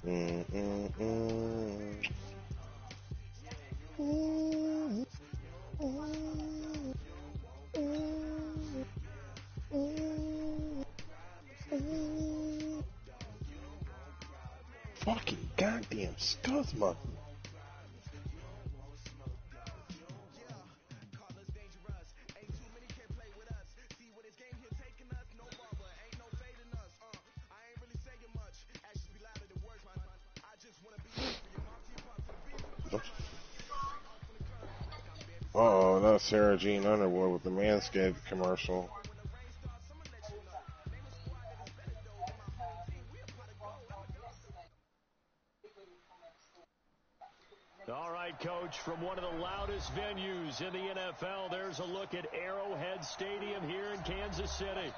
Mm, mm, mm. Mm, mm, mm, mm. Fucking goddamn scuzzmuffin. Uh-oh, that's Sarah Jean Underwood with the Manscaped commercial. All right, Coach, from one of the loudest venues in the NFL, there's a look at Arrowhead Stadium here in Kansas City.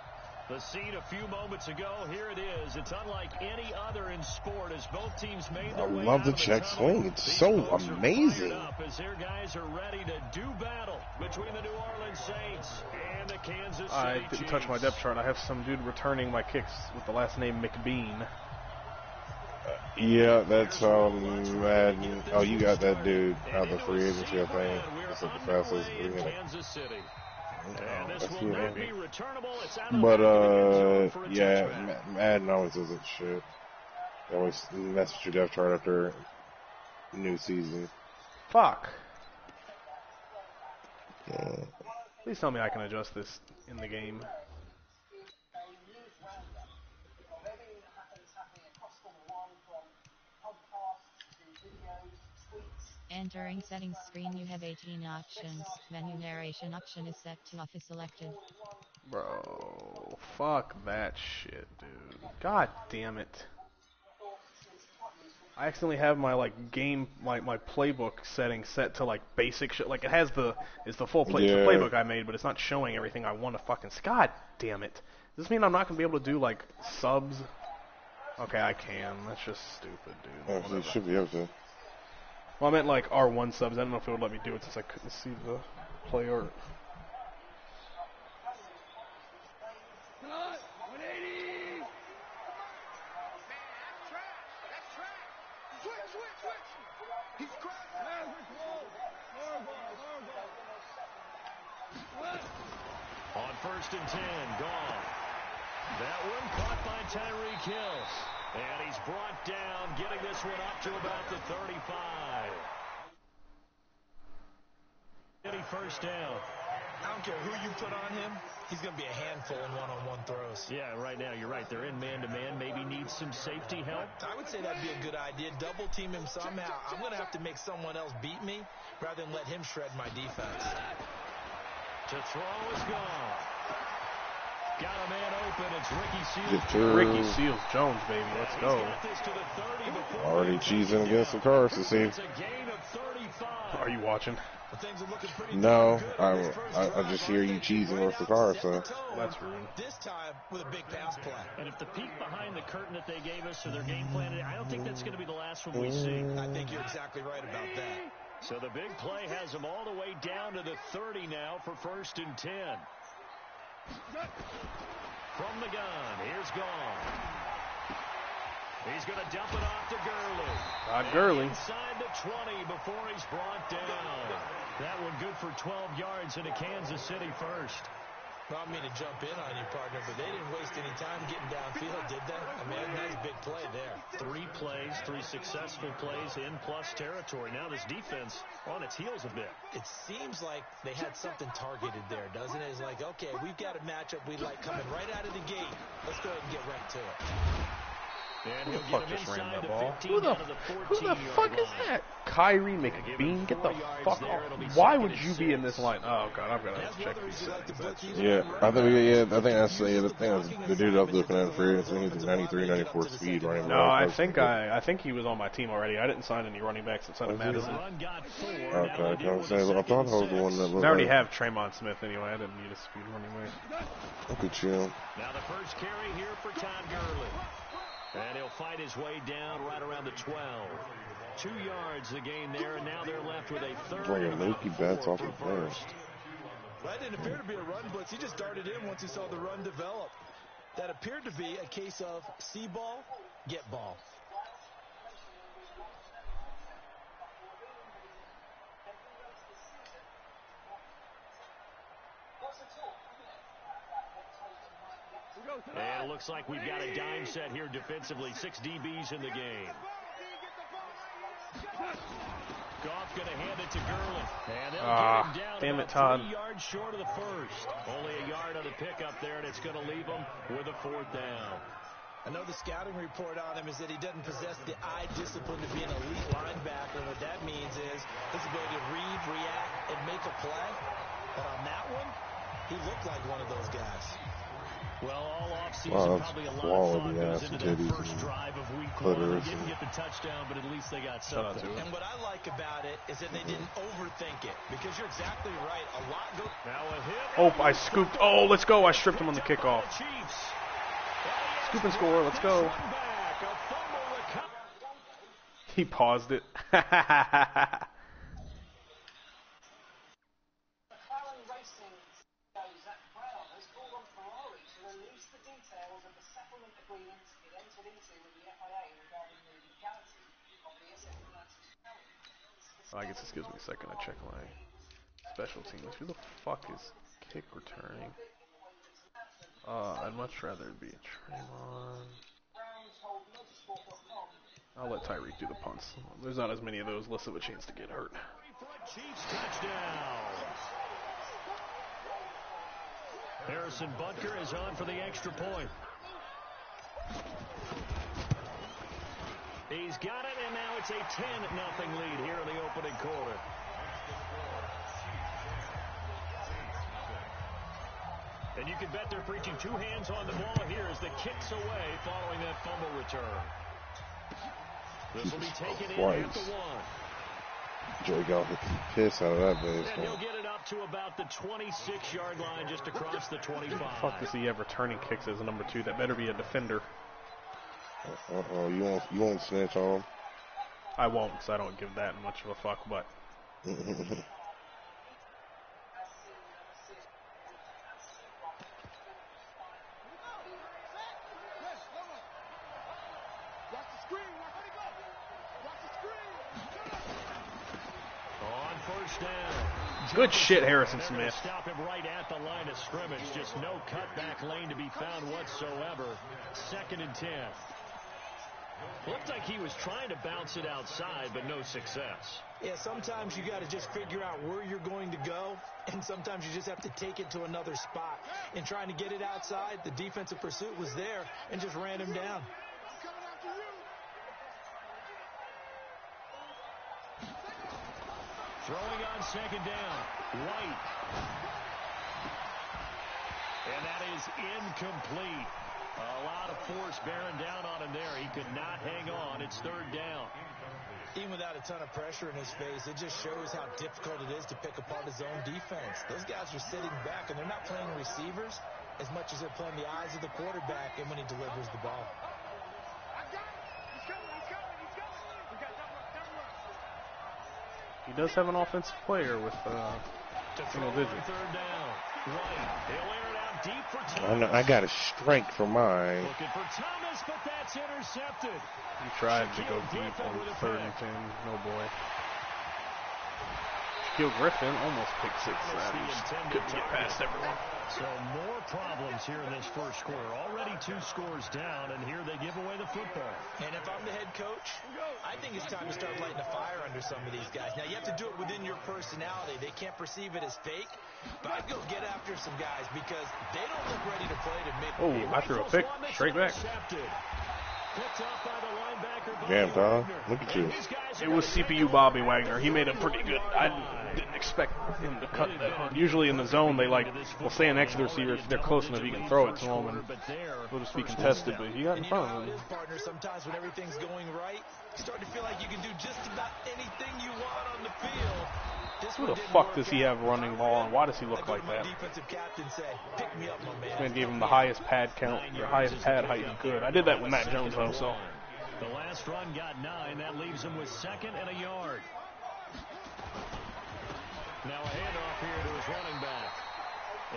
The scene a few moments ago, here it is. It's unlike any other in sport as both teams made their way love out the of check tunnel. swing. It's These so folks are amazing. fired up as their guys are ready to do battle between the New Orleans Saints and the Kansas City I didn't Chiefs. touch my depth chart. I have some dude returning my kicks with the last name McBean. Yeah, that's Madden. Oh, you got that dude out of the free agency, I think. That's like the fastest. Kansas City. And this That's will not good. be returnable. It's out of But the yeah, Madden always does that shit. They always mess with your depth chart after new season. Fuck. Yeah. Please tell me I can adjust this in the game. Entering settings screen, you have 18 options. Menu narration option is set to office selected. Bro, fuck that shit, dude. God damn it. I accidentally have my my playbook setting set to like basic shit. Like it's the full play, it's the playbook I made, but it's not showing everything I want to fucking. God damn it. Does this mean I'm not gonna be able to do like subs? Okay, I can. That's just stupid, dude. Oh, you should be able to. Well, I meant like R1 subs. I don't know if it would let me do it since I couldn't see the play art. On 1st and 10, gone. That one caught by Tyreek Hill. And he's brought down, getting this one up to about the 35. Any first down. I don't care who you put on him. He's going to be a handful in one-on-one throws. Yeah, right now, you're right. They're in man-to-man. Maybe needs some safety help. I would say that'd be a good idea. Double team him somehow. I'm going to have to make someone else beat me rather than let him shred my defense. To throw is gone. Got a man open. It's Ricky Seals. Ricky Seals Jones, baby. Let's go. Already cheesing against the cars to see. Are you watching? No, I just hear you cheesing with the car, so. That's rude. This time with a big pass play. And if the peek behind the curtain that they gave us or their game plan, I don't think that's going to be the last one we see. I think you're exactly right about that. So the big play has them all the way down to the 30 now for 1st and 10. From the gun, here's Gone. He's going to dump it off to Gurley. Gurley. Inside the 20 before he's brought down. That one good for 12 yards into Kansas City first. Well, I mean to jump in on you, partner, but they didn't waste any time getting downfield, did they? I mean, a nice big play there. 3 plays, 3 successful plays in plus territory. Now this defense on its heels a bit. It seems like they had something targeted there, doesn't it? It's like, okay, we've got a matchup we like coming right out of the gate. Let's go ahead and get right to it. And Who the fuck just ran that ball? Who the fuck is that? Kyrie McBean, get the fuck off. Why would you be in this line? Oh god, I've got to check these settings. Yeah, I think that's the dude I was looking at for you. I think he's 93, 94 speed running. No, I think he was on my team already. I didn't sign any running backs outside of Madison. Okay, I thought I was the one that looked. I already have Traymon Smith anyway. I didn't need a speed running back. Look at you. Now the first carry here for Todd Gurley. And he'll fight his way down right around the 12. 2 yards the gain there, and now they're left with a third. Playing Mookie Betts off the first. That didn't appear to be a run blitz. He just darted in once he saw the run develop. That appeared to be a case of see ball, get ball. And it looks like we've got a dime set here defensively. 6 DBs in the game. Goff going to hand it to Gurley. And they'll get him down damn it, about Todd. 3 yards short of the first. Only a yard on the pickup there, and it's going to leave him with a 4th down. I know the scouting report on him is that he doesn't possess the eye discipline to be an elite linebacker. What that means is his ability to read, react, and make a play. But on that one, he looked like one of those guys. Well, all offseason, probably a lot of thought goes into that first drive of week 1. They didn't get the touchdown, but at least they got something. And what I like about it is that they didn't overthink it, because you're exactly right. A lot goes. Now a hit. Oh, I scooped. Oh, let's go. I stripped him on the kickoff. Scoop and score. Let's go. He paused it. I guess this gives me a second to check my special teams. Who the fuck is kick returning? I'd much rather it be a Trayvon. I'll let Tyreek do the punts. There's not as many of those, less of a chance to get hurt. Chiefs touchdown. Harrison Butker is on for the extra point. He's got it, and now it's a 10-0 lead here in the opening quarter. And you can bet they're preaching 2 hands on the ball here as the kick's away following that fumble return. This will be taken in at the 1. Joey got the piss out of that base. And he'll get it up to about the 26-yard line, just across the 25. Who the fuck does he have returning kicks as a number 2? That better be a defender. Uh-oh, you won't snitch on him? I won't, because I don't give that much of a fuck, but... Good shit, Harrison Smith. Stop him right at the line of scrimmage. Just no cutback lane to be found whatsoever. 2nd and 10. Looked like he was trying to bounce it outside, but no success. Yeah, sometimes you got to just figure out where you're going to go, and sometimes you just have to take it to another spot. In trying to get it outside, the defensive pursuit was there and just ran him down. Throwing on 2nd down. White. And that is incomplete. A lot of force bearing down on him there. He could not hang on. It's 3rd down. Even without a ton of pressure in his face, it just shows how difficult it is to pick apart his own defense. Those guys are sitting back, and they're not playing receivers as much as they're playing the eyes of the quarterback and when he delivers the ball. He does have an offensive player with single digit. 3rd down. White. He'll air it out deep for Thomas. I got a strike for mine. Looking for Thomas, but that's intercepted. He tried to go deep on 3rd and 10. No boy. Shaquille Griffin almost picked 6. Couldn't get past everyone. So more problems here in this first quarter. Already 2 scores down, and here they give away the football. And if I'm the head coach, I think it's time to start lighting a fire under some of these guys. Now, you have to do it within your personality. They can't perceive it as fake, but I'd go get after some guys because they don't look ready to play to make. Oh, I threw a pick straight back. Damn, Tom. Look at you. It was CPU Bobby Wagner. He made a pretty good. I didn't expect him to cut that hard. Usually in the zone, they will stay next to the receiver. If they're close enough, you can throw it to him and it'll just be contested. But he got in front of him. Partner, sometimes when everything's going right, you start to feel like you can do just about anything you want on the field. Who the fuck does he have running ball, and why does he look like that? This man gave him the highest pad count, or highest pad height he could. I did that with Matt Jones, though, so. The last run got 9. That leaves him with 2nd and a yard. Now a handoff here to his running back.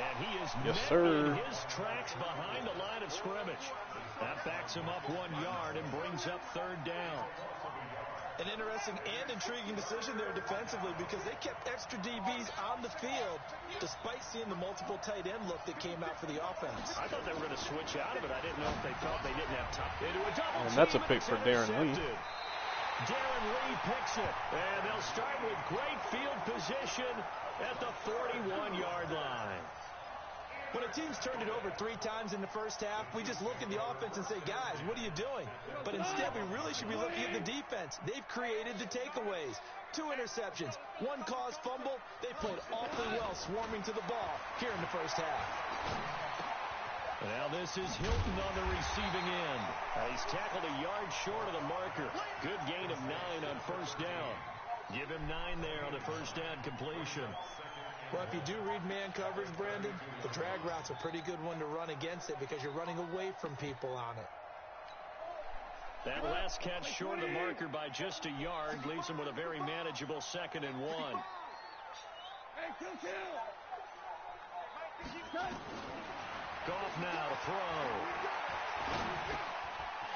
And he is met in his tracks behind the line of scrimmage. That backs him up 1 yard and brings up 3rd down. An interesting and intriguing decision there defensively because they kept extra DBs on the field despite seeing the multiple tight end look that came out for the offense. I thought they were going to switch out of it. I didn't know if they felt they didn't have time. Into a double And that's a pick for Darren Lee. Darren Lee picks it, and they'll start with great field position at the 41-yard line. When a team's turned it over 3 times in the first half, we just look at the offense and say, guys, what are you doing? But instead, we really should be looking at the defense. They've created the takeaways. 2 interceptions, 1 caused fumble. They played awfully well swarming to the ball here in the first half. Now this is Hilton on the receiving end. He's tackled a yard short of the marker. Good gain of 9 on first down. Give him 9 there on the first down completion. Well, if you do read man coverage, Brandon, the drag route's a pretty good one to run against it because you're running away from people on it. That last catch short of the marker by just a yard leaves him with a very manageable 2nd and 1. Goff now to throw.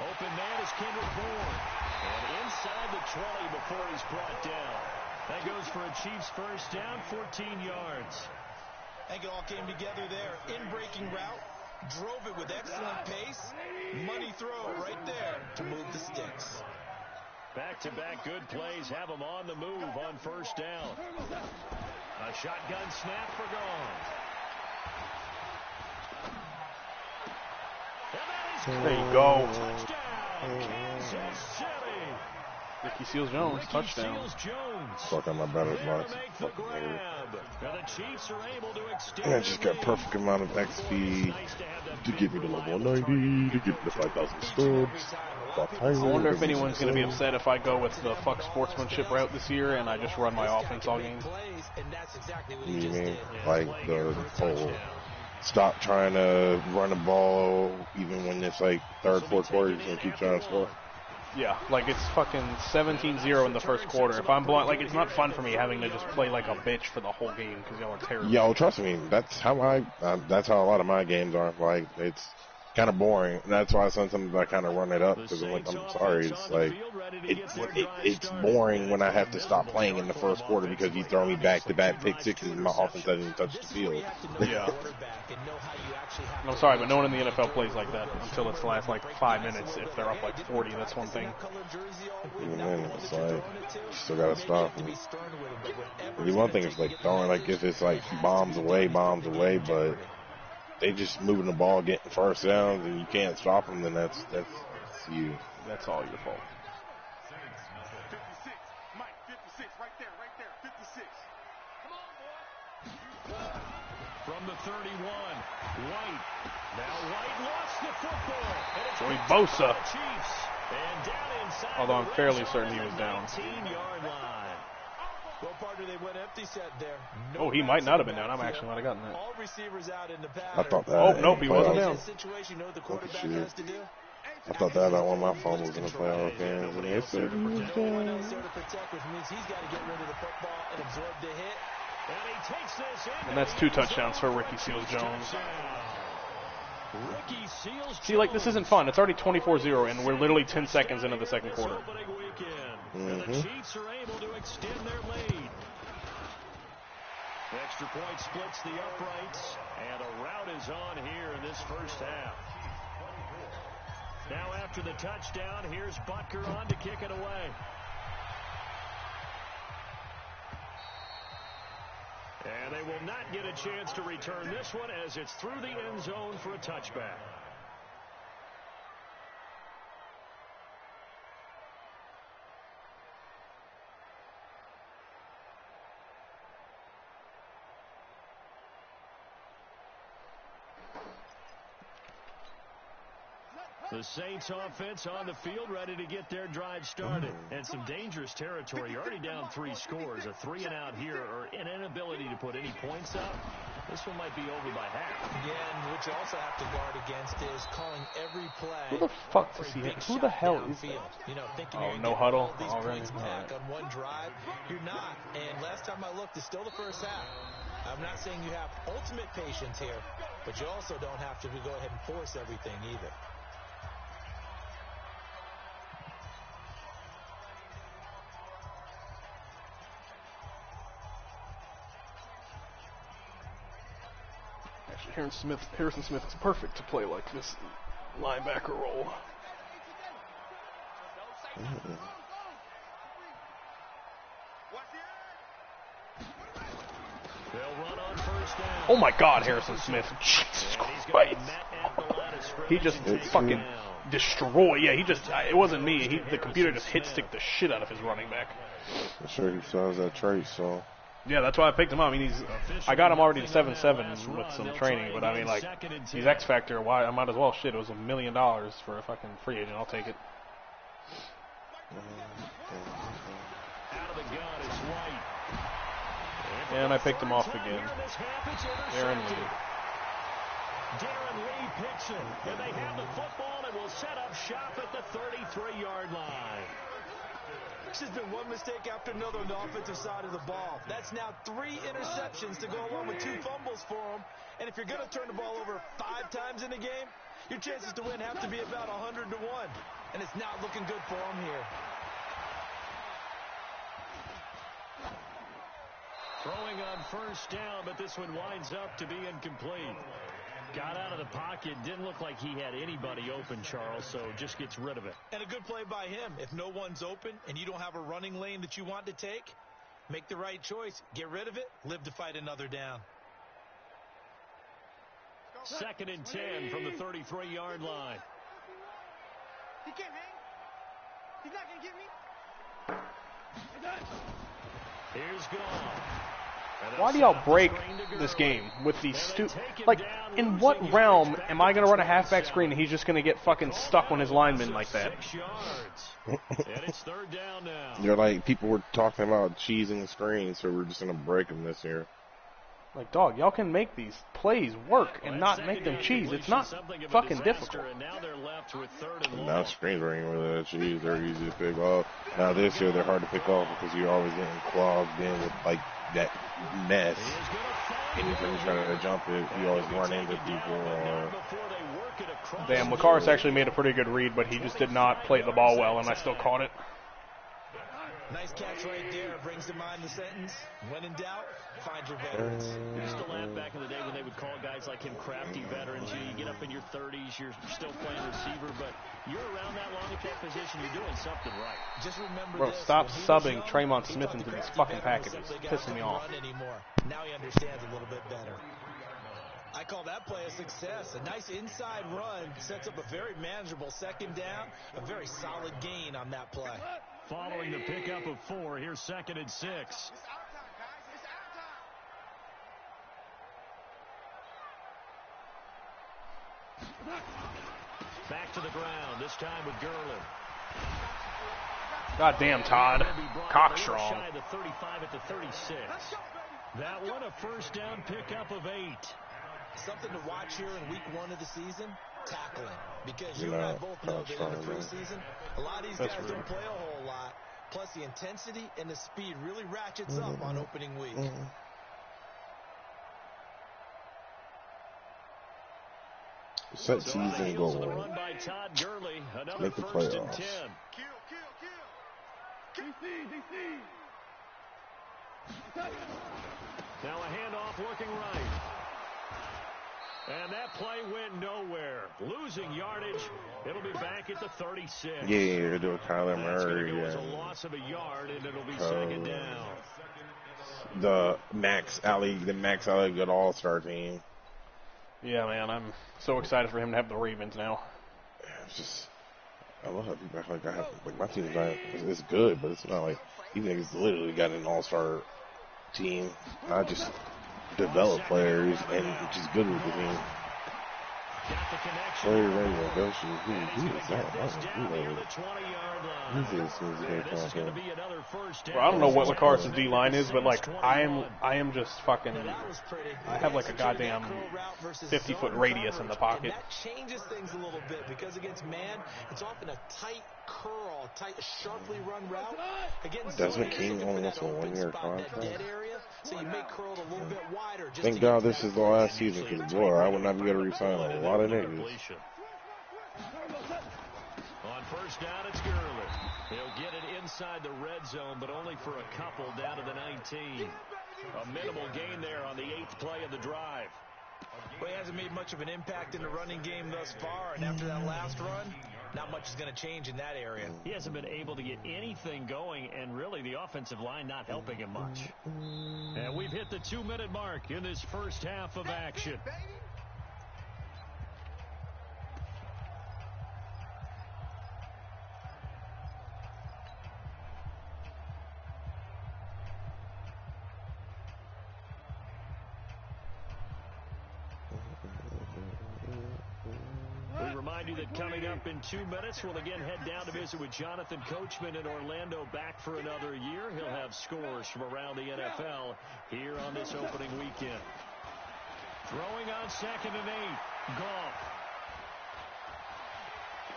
Open man is Kendrick Bourne. And inside the 20 before he's brought down. That goes for a Chiefs first down, 14 yards. I think it all came together there. In-breaking route, drove it with excellent pace. Money throw right there to move the sticks. Back-to-back good plays have him on the move on first down. A shotgun snap for Gone. There you go. Touchdown, Kansas City. Ricky Seals-Jones, touchdown. Fuck on my batter's box. The Chiefs are able to extend. And I just got perfect amount of XP to get me to level 190, to get me to 5,000 stubs. I wonder if anyone's going to be upset if I go with the fuck sportsmanship route this year and I just run my offense all game. You mean like the whole stop trying to run the ball even when it's like 3rd, 4th quarter, you're just going to keep trying to score? Yeah, like it's fucking 17-0 in the first quarter. If I'm blind, like it's not fun for me having to just play like a bitch for the whole game because y'all are terrible. Yo, trust me, that's how that's how a lot of my games are. Like it's kind of boring. And that's why sometimes I kind of run it up because I'm like, I'm sorry, it's like it's boring when I have to stop playing in the first quarter because you throw me back-to-back pick sixes and my offense doesn't even touch the field. Yeah. I'm sorry, but no one in the NFL plays like that until it's the last like 5 minutes. If they're up like 40, that's one thing. Even then, it's like you still gotta stop them. The one thing is like throwing, like if it's like bombs away, but they just moving the ball, getting first downs, and you can't stop them, then that's you. That's all your fault. From the 31, White. Now White lost the football. Joey Bosa. And down inside. Although I'm fairly certain he was down. 19-yard line. Well, partner, they went empty set there. Oh, he might not have been down. I actually might have gotten that. All receivers out in the I thought that. Oh, nope, he wasn't down. Situation, you know what the quarterback has to do? I thought that about one of my fumbles in the playoff game. When they said he was No one down. else there to protect, which means he's got to get rid of the football and absorb the hit. And he takes this in. And that's 2 touchdowns for Ricky Seals-Jones. Ricky Seals-Jones. See, like, this isn't fun. It's already 24-0, and we're literally 10 seconds into the second quarter. And the Chiefs are able to extend their lead. The extra point splits the uprights, and a rout is on here in this first half. Now after the touchdown, here's Butker on to kick it away. And they will not get a chance to return this one as it's through the end zone for a touchback. The Saints offense on the field ready to get their drive started. And some dangerous territory. You're already down 3 scores. A 3-and-out here or an inability to put any points up. This one might be over by half. Yeah, and what you also have to guard against is calling every play. Who the fuck is he? Who the hell is that? You know, thinking Oh, you're no getting huddle all these already. points back on one drive. You're not. And last time I looked, it's still the first half. I'm not saying you have ultimate patience here, but you also don't have to go ahead and force everything either. Actually, Harrison Smith is perfect to play like this linebacker role. Oh my God, Harrison Smith! Jesus Christ! He just fucking destroyed. Yeah, it wasn't me. The computer just hit stick the shit out of his running back. I'm sure he still has that trait, so. Yeah, that's why I picked him up. I mean, I got him already to 7-7 with some training, but I mean, like, he's X Factor. Why? I might as well. Shit, it was $1 million for a fucking free agent. I'll take it. And I picked him off again. Darren Lee. Darren Lee picks it, and they have the football and will set up shop at the 33-yard line. This has been one mistake after another on the offensive side of the ball. That's now 3 interceptions to go along with 2 fumbles for him. And if you're going to turn the ball over 5 times in a game, your chances to win have to be about 100 to 1. And it's not looking good for him here. Throwing on first down, but this one winds up to be incomplete. Got out of the pocket, didn't look like he had anybody open, Charles, so just gets rid of it. And a good play by him. If no one's open and you don't have a running lane that you want to take, make the right choice. Get rid of it, live to fight another down. 2nd and 10 from the 33-yard line. He can't hang. He's not going to get me. Here's Goff. Why do y'all break this game with these like, in what realm am I going to run a halfback screen and he's just going to get fucking stuck on his lineman like that? And it's 3rd down now. They're like, people were talking about cheesing screens, so we're just going to break them this year. Like, dog, y'all can make these plays work and not make them cheese. It's not fucking difficult. And now they're left with 3rd and long. Now screens are ain't really that cheese. They're easy to pick off. Now this year they're hard to pick off because you're always getting clogged in with like that mess. Anytime you're trying to jump it, you always run into people. Damn, Lakaris actually made a pretty good read, but he just did not play the ball well, and I still caught it. Nice catch right there. Brings to mind the sentence, when in doubt, find your veterans. We used to laugh back in the day when they would call guys like him crafty veterans. You get up in your 30s, you're still playing receiver, but you're around that long at that position, you're doing something right. Just remember Bro, this, stop subbing young, Tremont Smith into these fucking packages. It's pissing me off. Now he understands a little bit better. I call that play a success. A nice inside run sets up a very manageable 2nd down. A very solid gain on that play. Following the pickup of 4, here's 2nd and 6. Back to the ground, this time with Gurley. God damn, Todd. Cockstrong. The 35 at the 36. That one a 1st down pickup of 8. Something to watch here in week 1 of the season, tackling. Because you and I both know that in the preseason, a lot of these guys don't play a whole lot. Plus the intensity and the speed really ratchets up on opening week. Set season goal. Make the playoffs. Now a handoff working right. And that play went nowhere. Losing yardage. It'll be back at the 36. Yeah, you're doing Kyler Murray. It was a loss of a yard, and it'll be 2nd down. The Max Alley good all-star team. Yeah, man, I'm so excited for him to have the Ravens now. It's just, I love how people act like I have, like my team's not, it's good, but it's not like, these niggas literally got an all-star team. I just develop players and just good with the team. Player radio, who is that? Who's this? Well, I don't know what Lakaris' D-line is, but like I am just fucking. I have like a goddamn 50-foot radius in the pocket. That changes things a little bit because against man, it's often a tight curl, tight, sharply run route. Against Desmond King only wants a 1-year contract. So you make curl a little bit wider. Thank God this is the last season because boy, I would not be able to resign a lot of niggas. On 1st down, it's Gurley. He'll get it inside the red zone, but only for a couple down to the 19. A minimal gain there on the 8th play of the drive. Well, hasn't made much of an impact in the running game thus far, and after that last run, not much is going to change in that area. He hasn't been able to get anything going, and really the offensive line not helping him much. And we've hit the 2-minute mark in this first half of action. We remind you that coming up in 2 minutes, we'll again head down to visit with Jonathan Coachman in Orlando, back for another year. He'll have scores from around the NFL here on this opening weekend. Throwing on 2nd and 8. Goff.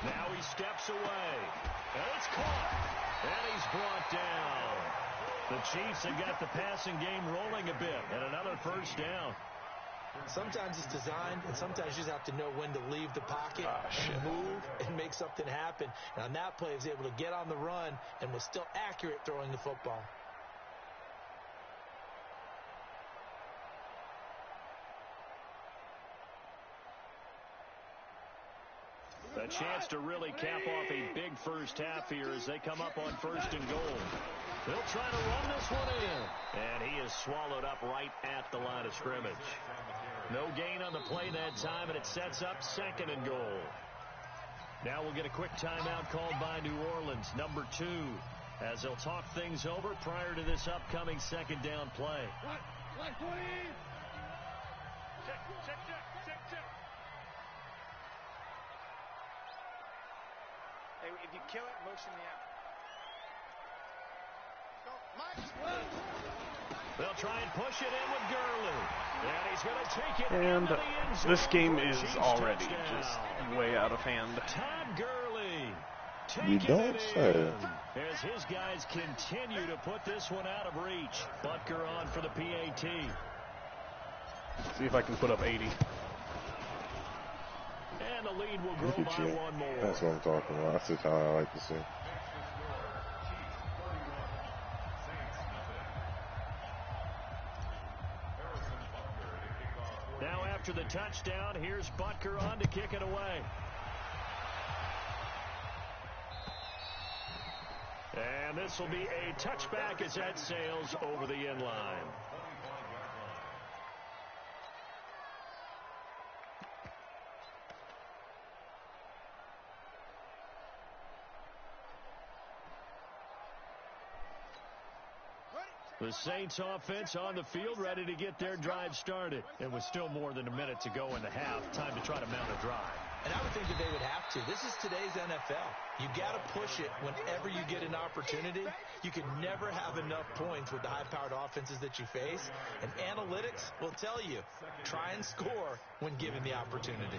Now he steps away. And it's caught. And he's brought down. The Chiefs have got the passing game rolling a bit. And another first down. Sometimes it's designed, and sometimes you just have to know when to leave the pocket and move and make something happen. And on that play, he was able to get on the run and was still accurate throwing the football. A chance to really cap off a big first half here as they come up on 1st and goal. They'll try to run this one in. And he is swallowed up right at the line of scrimmage. No gain on the play that time, and it sets up 2nd and goal. Now we'll get a quick timeout called by New Orleans, number 2, as they'll talk things over prior to this upcoming 2nd down play. Hey, if you kill it, motion me out. They'll try and push it in with Gurley. And he's going to take it And into the end zone. this game is Chiefs already touchdown. just way out of hand. Todd Gurley. You don't say. As his guys continue to put this one out of reach. Butker on for the PAT. See if I can put up 80. And the lead will grow Look by at you. one more. That's what I'm talking about. That's the time I like to see. Now after the touchdown, here's Butker on to kick it away. And this will be a touchback as that sails over the end line. The Saints offense on the field, ready to get their drive started. And with still more than a minute to go in the half, time to try to mount a drive. And I would think that they would have to. This is today's NFL. You got to push it whenever you get an opportunity. You can never have enough points with the high-powered offenses that you face. And analytics will tell you, try and score when given the opportunity.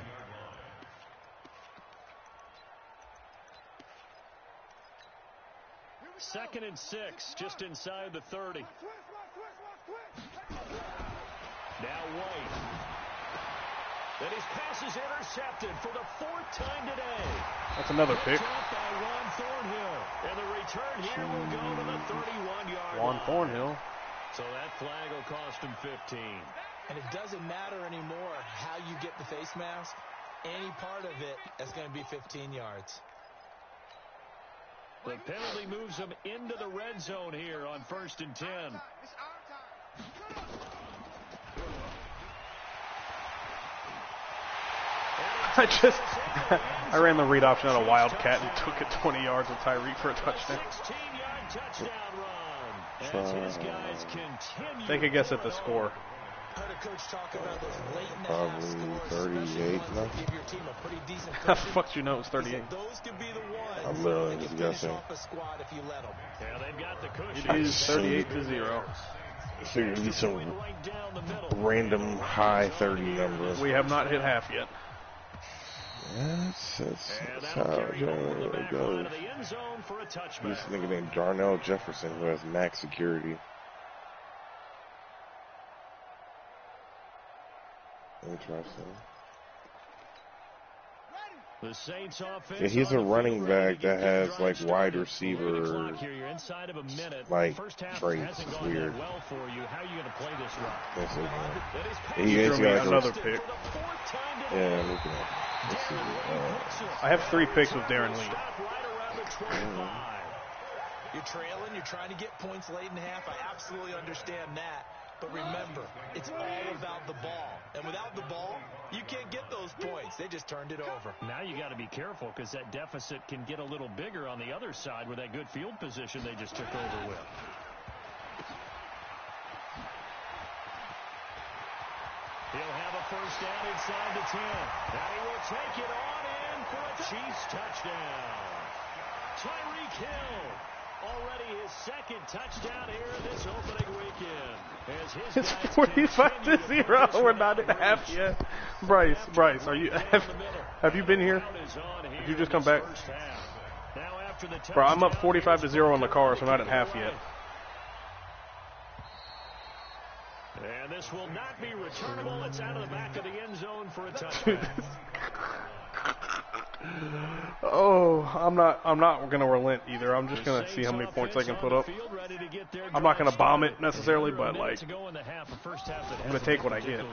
Second and 6, just inside the 30. Now White. And his pass is intercepted for the 4th time today. That's another pick. By Ron Thornhill. And the return here will go to the 31-yard Juan line. Thornhill. So that flag will cost him 15. And it doesn't matter anymore how you get the face mask. Any part of it is going to be 15 yards. The penalty moves him into the red zone here on 1st and 10. It's our time. I ran the read option on a Wildcat and took it 20 yards with Tyreek for a touchdown. 16-yard touchdown run. As his guys continue. Take a guess at the score. I heard a coach talk about those late in the Probably half scores, 38 especially ones now. that give your team a pretty decent How the cushion. fuck did you know it was He 38? said those could be the ones I'm literally that just can finish guessing. off a squad if you let them. Yeah, they've got the cushion. It is 38-0. It's going to be some Right down the middle. random high 30 number. We have not hit half yet. That's And how that'll it carry over the goes. back line of the end zone for a touchback. This nigga named Darnell Jefferson who has max security. Interesting. The Saints offense. Yeah, he's a on the running field, ready back to that get their has drive like started. wide The receiver clock here, you're inside of a minute. like First half traits. hasn't It's gone weird. that well for you. How are you going to play this run? That's it, man. That is He Threw is me like another a pick. Yeah, let's see. I have 3 picks with Darren Lee. You're trailing. You're trying to get points late in half. I absolutely understand that. But remember, it's all about the ball. And without the ball, you can't get those points. They just turned it over. Now you got to be careful because that deficit can get a little bigger on the other side with that good field position they just took over with. He'll have a first down inside the 10. And he will take it on in for a Chiefs touchdown. Tyreek Hill. Already his second touchdown here this opening weekend. It's 45-0. We're not at half yet. Bryce, are you? Have you been here? Did you just come back? Bro, I'm up 45-0 on the car, so we're not at half yet. And this will not be returnable. It's out of the back of the end zone for a touchdown. Oh, I'm not going to relent either. I'm just going to see how many points I can put up. I'm not going to bomb it necessarily, but like, I'm going to take what I get.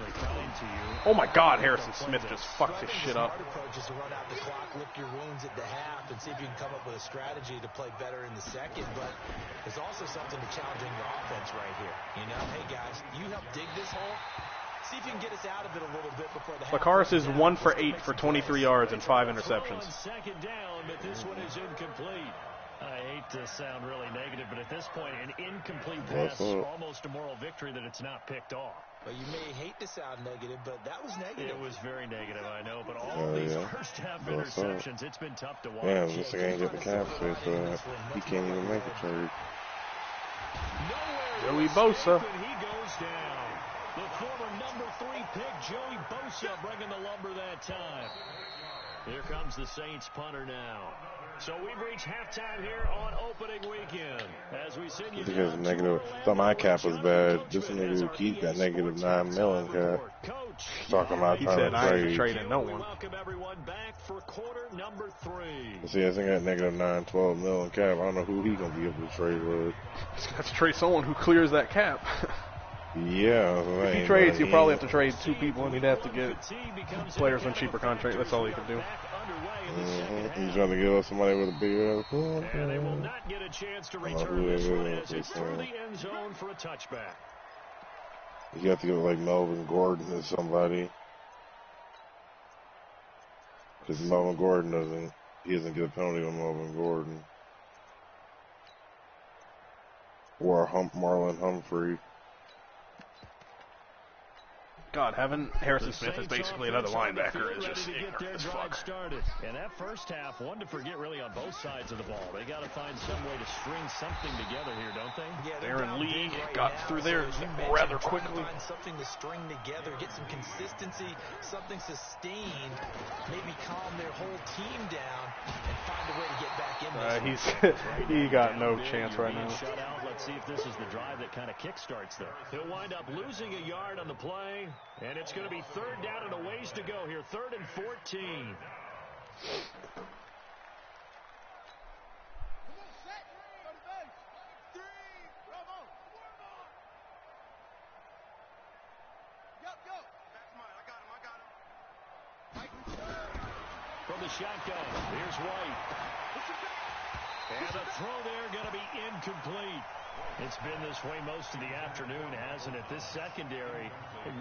Oh my God, Harrison Smith just fucked his shit up. Approach is to run out the clock, lick your wounds at the half, and see if you can come up with a strategy to play better in the second. But there's also something to challenging your offense right here. You know, hey guys, you help dig this hole. See if you can get us out of it a little bit before the half. Lakaris is 1 for 8 for 23 yards and 5 interceptions. Second down, but this one is incomplete. I hate to sound really negative, but at this point, an incomplete pass is almost a moral victory that it's not picked off. Well, you may hate to sound negative, but that was negative. It was very negative, I know, but all these first half interceptions, it's been tough to watch. Damn, this guy ain't get the cap space for that. He can't even make a trade. Joey Bosa. He goes down. The former number 3 pick, Joey Bosa, bringing the lumber that time. Here comes the Saints punter now. So we've reached halftime here on opening weekend. As we send you down negative. Thought my cap was bad. This nigga Keith got negative $9 million cap. Talking about he said I ain't trading no one. Welcome everyone back for quarter number 3. See, I think I got negative $12 million cap. I don't know who he gonna be able to trade with. He's got to trade someone who clears that cap. Yeah. If he trades, he'll probably have to trade 2 people, and he'd have to get players on cheaper contracts. That's all he can do. He's trying to give us somebody with a bigger pool. And they will not get a chance to return this one as it's through the end zone for a touchback. You have to give it like Melvin Gordon or somebody. Because Melvin Gordon doesn't get a penalty on Melvin Gordon. Or Marlon Humphrey. God, having Harrison Smith as basically another linebacker is just ignorant as fuck. And that first half, one to forget really on both sides of the ball. They got to find some way to string something together here, don't they? Yeah, Darren Lee got through there rather quickly. Find something to string together, get some consistency, something sustained, maybe calm their whole team down, and find a way to get back in this. He got no chance right now. Let's see if this is the drive that kind of kickstarts them. He'll wind up losing a yard on the play. And it's going to be third down and a ways to go here. 3rd and 14. From the shotgun, here's White. And the throw there going to be incomplete. It's been this way most of the afternoon, hasn't it? This secondary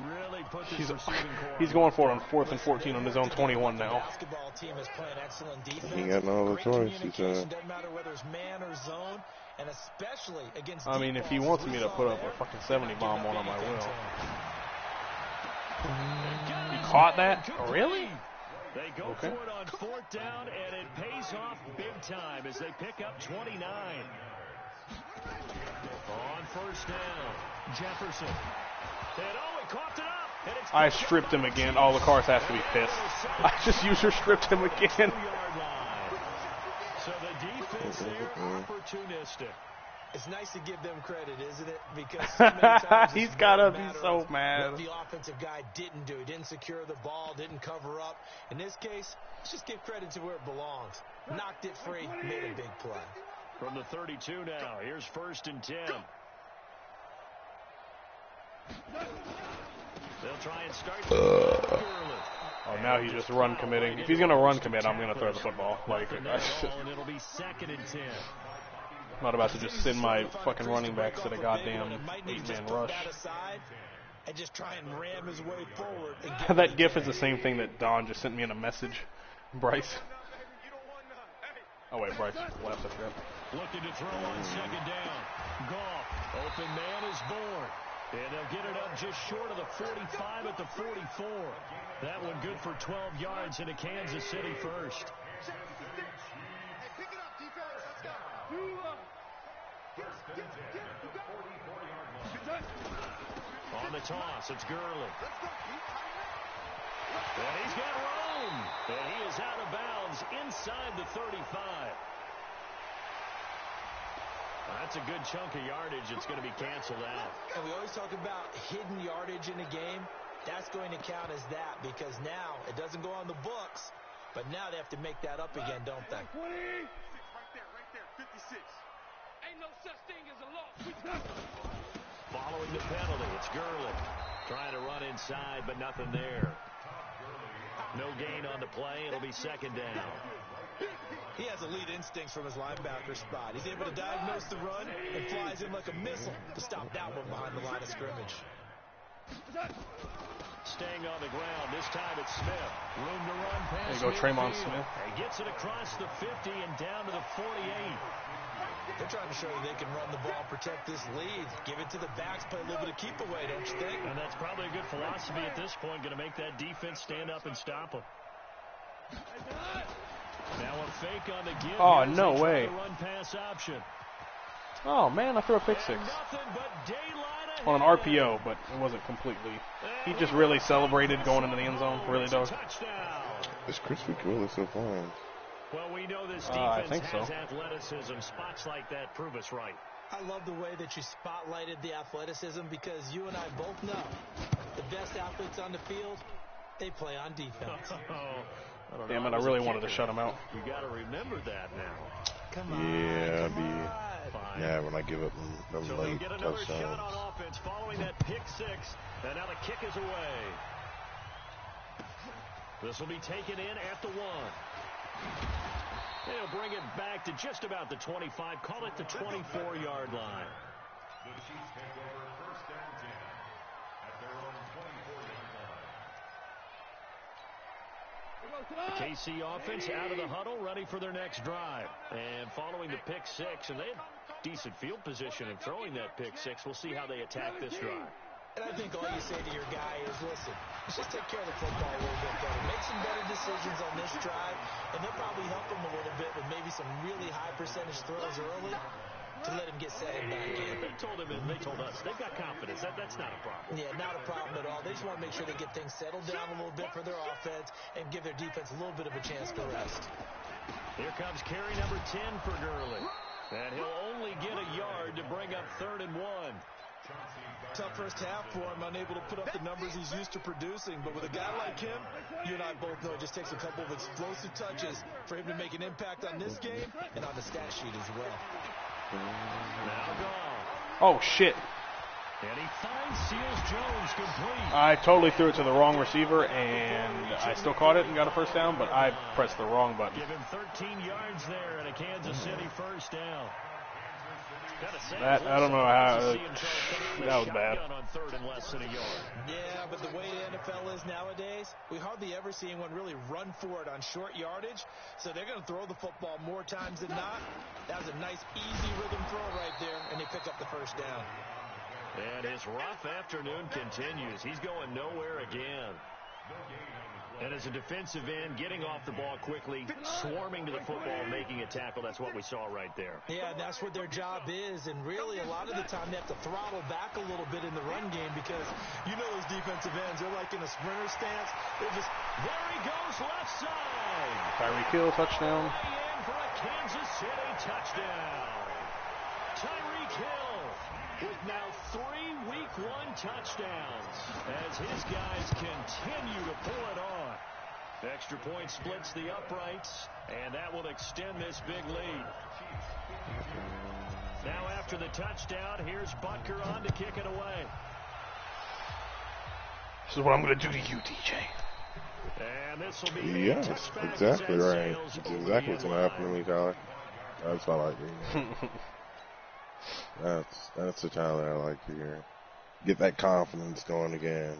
really put this receiving core. He's going for it on 4th and 14 on his own 21 now. Basketball team is playing excellent defense. He got no other choice. He said. Doesn't matter whether it's man or zone, and especially against. I mean, if he wants me to put up a fucking 70 bomb on him, I will. He caught that? Oh, really? They go for it on 4th down, and it pays off big time as they pick up 29. On first down, Jefferson. He coughed it up. And it's I stripped him again. All the cars has to be pissed. I just user stripped him again. So the defense there, opportunistic. It's nice to give them credit, isn't it? Because so many times he's got to be so mad. What the offensive guy didn't do. He didn't secure the ball, didn't cover up. In this case, let's just give credit to where it belongs. Knocked it free, made a big play. From the 32 now, here's 1st and 10. They'll try and start. Oh, now he's just run committing. If he's gonna run commit, I'm gonna throw the football. Like, and it'll be 2nd and 10. I'm not about to just send my fucking running backs to the goddamn 8-man rush. And just try and ram his way forward. That GIF is the same thing that Don just sent me in a message. Bryce. Oh wait, Bryce left. I forgot. Looking to throw on 2nd down. Goff, open man is born. And they'll get it up just short of the 45 at the 44. That one good for 12 yards into Kansas City first. On the toss, it's Gurley. And he's got room. And he is out of bounds inside the 35. That's a good chunk of yardage. It's going to be canceled out. And we always talk about hidden yardage in a game. That's going to count as that because now it doesn't go on the books, but now they have to make that up again, don't they? 20. Right there, 56. Ain't no such thing as a loss. Following the penalty, it's Gurley. Trying to run inside, but nothing there. No gain on the play. It'll be 2nd down. He has elite instincts from his linebacker spot. He's able to diagnose the run and flies in like a missile to stop that one behind the line of scrimmage. Staying on the ground. This time it's Smith. Room to run past. There you go, Tremon Smith. He gets it across the 50 and down to the 48. They're trying to show you they can run the ball and protect this lead. Give it to the backs, play a little bit of keep away, don't you think? And that's probably a good philosophy at this point. Going to make that defense stand up and stop them. Now a fake on the give. Oh, no way. Run pass option. Oh, man, I threw a pick six. On an RPO, but it wasn't completely. He just really celebrated going into the end zone. Really, dog. Is Crispy Cool still playing? Well, we know this defense has so. athleticism. Spots like that prove us right. I love the way that you spotlighted the athleticism because you and I both know the best athletes on the field, they play on defense. Damn it, I really wanted to shut him out. You got to remember that now. Come on. Yeah, Come on. yeah, when I give up them So late get another touchdowns. shot on offense following that pick six. And now the kick is away. This will be taken in at the 1. They'll bring it back to just about the 25. Call it the 24-yard line. The Chiefs take over 1st and 10 at their own 24-yard line. KC offense out of the huddle, ready for their next drive. And following the pick six, and they had decent field position in throwing that pick six. We'll see how they attack this drive. And I think all you say to your guy is, listen, let's just take care of the football a little bit better. Make some better decisions on this drive, and they'll probably help him a little bit with maybe some really high percentage throws early to let him get settled back in. They told him, and they told us, they've got confidence. That's not a problem. Yeah, not a problem at all. They just want to make sure they get things settled down a little bit for their offense and give their defense a little bit of a chance to rest. Here comes carry number 10 for Gurley. And he'll only get a yard to bring up 3rd and 1. Tough first half for him, unable to put up the numbers he's used to producing. But with a guy like him, you and I both know it just takes a couple of explosive touches for him to make an impact on this game and on the stat sheet as well. Now gone. Oh, shit. And he finds Seals Jones complete. I totally threw it to the wrong receiver, and I still caught it and got a first down, but I pressed the wrong button. Give him 13 yards there and a Kansas City first down. That, I don't know how, that was bad. On 3rd and less than a yard. Yeah, but the way the NFL is nowadays, we hardly ever see anyone really run for it on short yardage. So they're going to throw the football more times than not. That was a nice, easy rhythm throw right there, and they pick up the first down. And his rough afternoon continues. He's going nowhere again. And as a defensive end, getting off the ball quickly, swarming to the football, making a tackle, that's what we saw right there. Yeah, and that's what their job is. And really, a lot of the time, they have to throttle back a little bit in the run game because you know those defensive ends, they're like in a sprinter stance. They're just, there he goes, left side. Tyreek Hill, touchdown. Way in for a Kansas City touchdown. Tyreek Hill with now 3 Week 1 touchdowns as his guys continue to pull it on. Extra point splits the uprights, and that will extend this big lead. Now after the touchdown, here's Butker on to kick it away. This is what I'm going to do to you, DJ. And And this will be Yes, exactly right. It's exactly what's going to happen to me, Tyler. That's what I like to hear. That's the Tyler I like to hear. Get that confidence going again.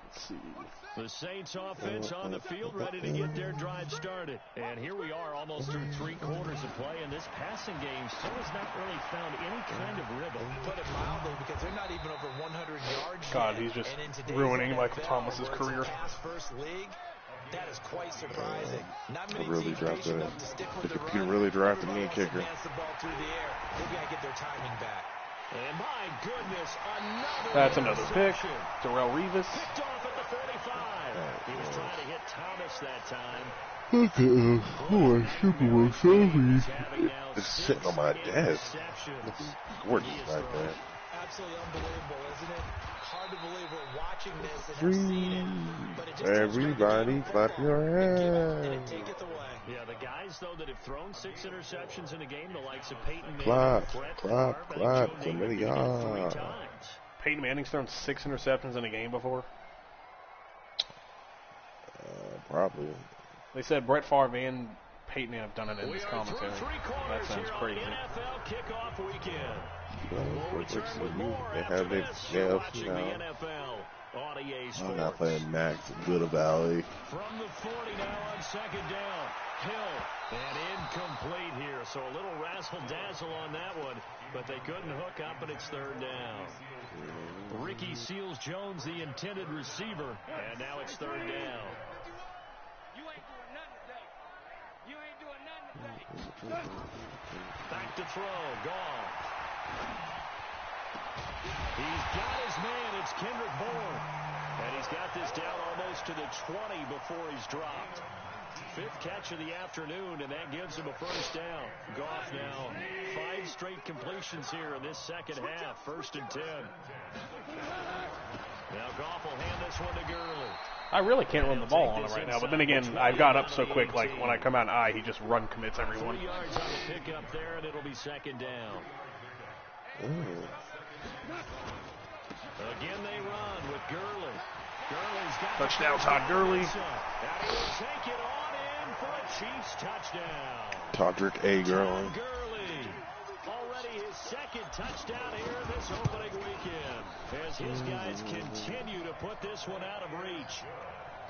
Let's see. The Saints offense on the field, ready to get their drive started. And here we are, almost through 3 quarters of play, and this passing game still has not really found any kind of rhythm. Put it mildly, because they're not even over 100 yards God, yet. he's just ruining Michael Thomas's career. Pass-first league, that is quite surprising. Not many really teams patient enough to stick with the run. You really drafted me a Everybody kicker. wants to advance the ball through the air. They've got to get their timing back. And my goodness, That's another pick. Darrelle Revis. Picked off at the 45. He was trying to hit Thomas that time. Look at oh, Super Bowl selfie. It's sitting on my desk. It's gorgeous back there. Absolutely unbelievable, isn't it? Hard to believe we're watching this and have seen it. But it just Everybody clap your hands. and it taketh away. Yeah, the guys, though, that have thrown 6 interceptions in a game, the likes of Peyton Manning, Clap, Brett clap, Favre, clap. Joe Namath, Somebody did it 3 got. times. Peyton Manning's thrown 6 interceptions in a game before. Probably. They said Brett Favre and Peyton have done it in this commentary. That sounds crazy. NFL kickoff weekend. We'll return with more they after have it. this. Yeah, Watching the NFL on EA Sports. I'm not playing Max Good Valley. From the 40 now on 2nd down. Hill and incomplete here. So a little razzle-dazzle on that one, but they couldn't hook up, and it's 3rd down. Ricky Seals-Jones, the intended receiver, and now it's 3rd down. You ain't doing nothing today. You ain't doing nothing today. Back to throw. Goff. He's got his man. It's Kendrick Bourne. And he's got this down almost to the 20 before he's dropped. 5th catch of the afternoon, and that gives him a 1st down. Goff now 5 straight completions here in this 2nd half. 1st and 10. Now Goff will hand this one to Gurley. I really can't run the ball on him right now, but then again, I've got up so quick, like when I come out I, he just run commits everyone. 3 yards on the pickup there, and it'll be 2nd down. Again they run with Gurley. Gurley's got Touchdown, Todd Gurley. And he will take it on in for a Chiefs touchdown. Todrick A. Gurley. Gurley. Already his 2nd touchdown here this opening weekend. As his guys continue to put this one out of reach.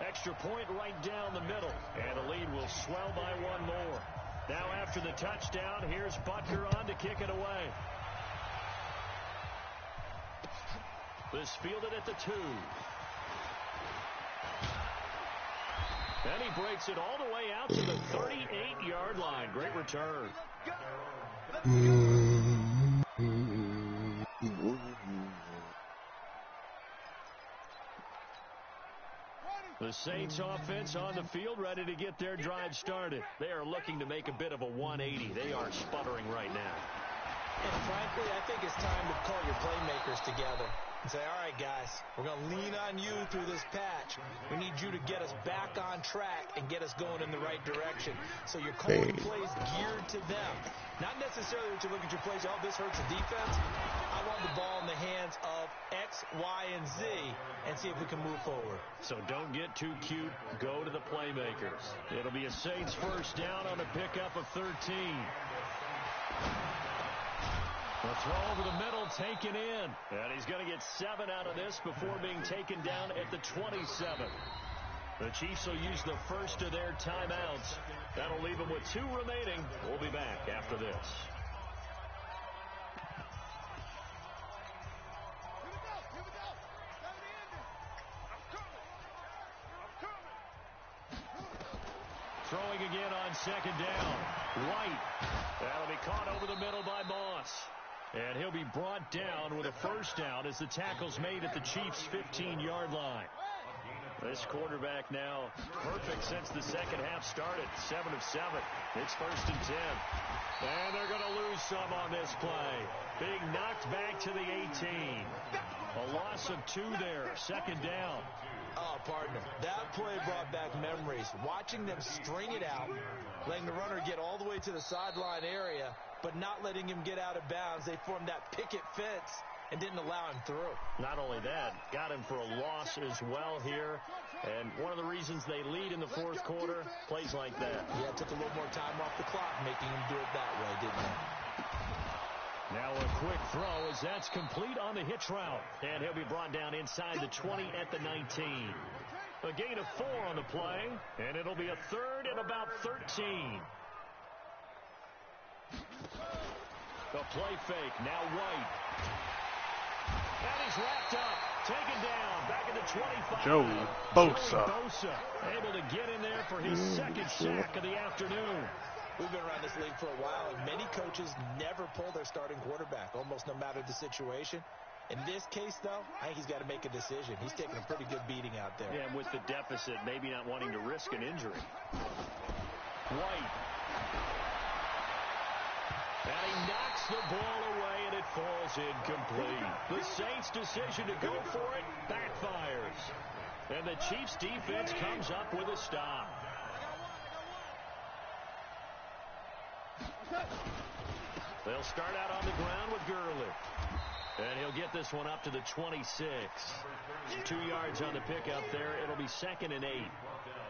Extra point right down the middle. And the lead will swell by 1 more. Now after the touchdown, here's Butker on to kick it away. This fielded at the 2. And he breaks it all the way out to the 38-yard line. Great return. The Saints offense on the field, ready to get their drive started. They are looking to make a bit of a 180. They are sputtering right now. And frankly, I think it's time to call your playmakers together and say, all right, guys, we're going to lean on you through this patch. We need you to get us back on track and get us going in the right direction. So you're calling plays geared to them. Not necessarily that you look at your plays, oh, this hurts the defense. I want the ball in the hands of X, Y, and Z and see if we can move forward. So don't get too cute. Go to the playmakers. It'll be a Saints 1st down on a pickup of 13. The throw over the middle, taken in. And he's going to get 7 out of this before being taken down at the 27. The Chiefs will use the first of their timeouts. That'll leave them with 2 remaining. We'll be back after this. Here we go. Time to end it. I'm coming. Throwing again on 2nd down. White. That'll be caught over the middle by Moss. And he'll be brought down with a 1st down as the tackle's made at the Chiefs' 15-yard line. This quarterback now perfect since the 2nd half started. 7 of 7. It's 1st and 10. And they're going to lose some on this play. Being knocked back to the 18. A loss of 2 there. 2nd down. Oh, partner, that play brought back memories. Watching them string it out, letting the runner get all the way to the sideline area, but not letting him get out of bounds. They formed that picket fence, and didn't allow him through. Not only that, got him for a loss as well here. And one of the reasons they lead in the fourth quarter, plays like that. Yeah, took a little more time off the clock, making him do it that way, didn't he? Now a quick throw as that's complete on the hitch route. And he'll be brought down inside the 20 at the 19. A gain of 4 on the play, and it'll be a third and about 13. The play fake, now White. And he's wrapped up, taken down, back at the 25. Joey Bosa. Able to get in there for his second sack of the afternoon. We've been around this league for a while, and many coaches never pull their starting quarterback, almost no matter the situation. In this case, though, I think he's got to make a decision. He's taking a pretty good beating out there. Yeah, with the deficit, maybe not wanting to risk an injury. White. And he knocks the ball away, and it falls incomplete. The Saints' decision to go for it backfires. And the Chiefs' defense comes up with a stop. They'll start out on the ground with Gurley. And he'll get this one up to the 26. 2 yards on the pickup there. It'll be 2nd and 8.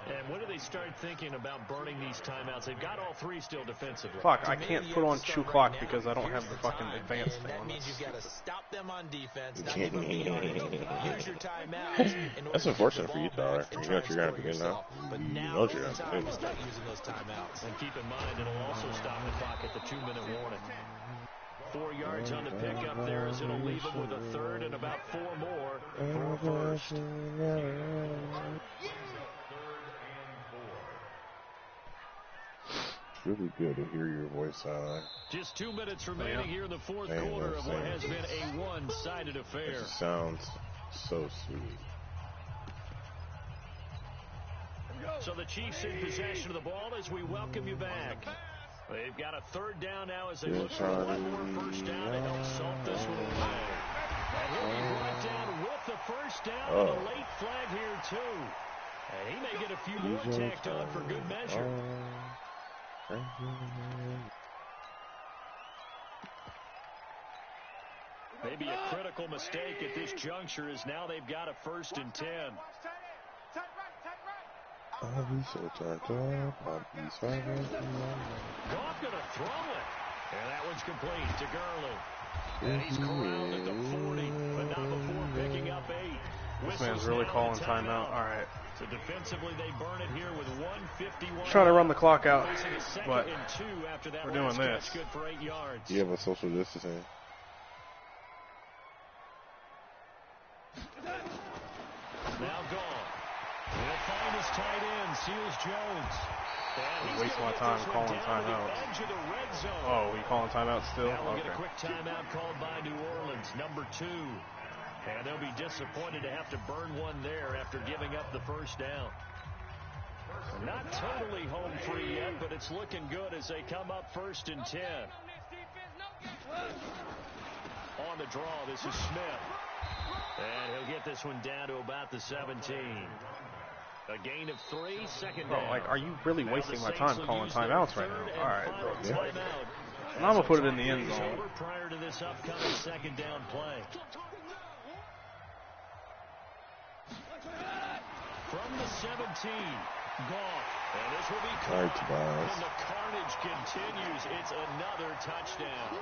And when do they start thinking about burning these timeouts? They've got all 3 still defensively. Fuck, I can't put on shoe clock because I don't have the fucking advanced thing That on means this. you've got to stop them on defense, not give them the yardage. Use your timeouts. That's unfortunate for you, Tyler. You know what you're going to have to do now. But You now know what you're going to have to do. start using those timeouts. And keep in mind, it'll also stop the clock at the 2-minute warning. 4 yards on the pickup there as it'll leave him with a third and about 4 more for a first. It's really good to hear your voice, Tyler. Just 2 minutes remaining here in the fourth quarter of what has been a one-sided affair. It sounds so sweet. So the Chiefs in possession of the ball as we welcome you back. They've got a third down now as they look for one more first down to help salt this one away. And he'll be brought down with the first down and a late flag here too. And he may get a few more tacked on for good measure. Maybe a critical mistake at this juncture is now they've got a 1st and 10. I'll be so turned up. I'll be so Goff gonna throw it. And that one's complete to Gurley. And he's corralled at the 40, but not before picking up 8. This man's really calling timeout. All right. So defensively, they burn it here with 1:51. Trying to run the clock out, but after that we're doing this. Good for 8 yards. Do you have a social distancing? Now gone. He'll find his tight end, Seals Jones. Waste my time calling timeouts. Oh, we calling timeouts still? Now we'll get a quick timeout called by New Orleans, number 2. And they'll be disappointed to have to burn one there after giving up the first down. Not totally home free yet, but it's looking good as they come up 1st and 10. On the draw, this is Smith. And he'll get this one down to about the 17. A gain of 3, 2nd down. Like, are you really wasting my time calling timeouts right now? All right, bro. And I'm going to put it in the end zone. Prior to this upcoming 2nd down play. From the 17, Goff. And this will be caught. And the carnage continues. It's another touchdown.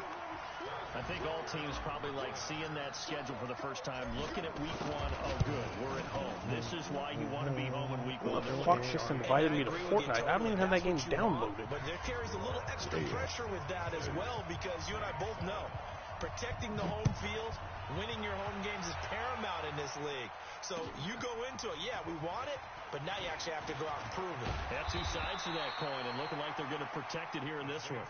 I think all teams probably like seeing that schedule for the first time, looking at week 1. Oh, good, we're at home. This is why you want to be home in week 1. The fuck just invited me to Fortnite. I don't even have that game downloaded. But there carries a little extra pressure with that as well, because you and I both know protecting the home field, winning your home games is paramount in this league. So you go into it, yeah, we want it, but now you actually have to go out and prove it. Have 2 sides to that coin, and looking like they're going to protect it here in this one.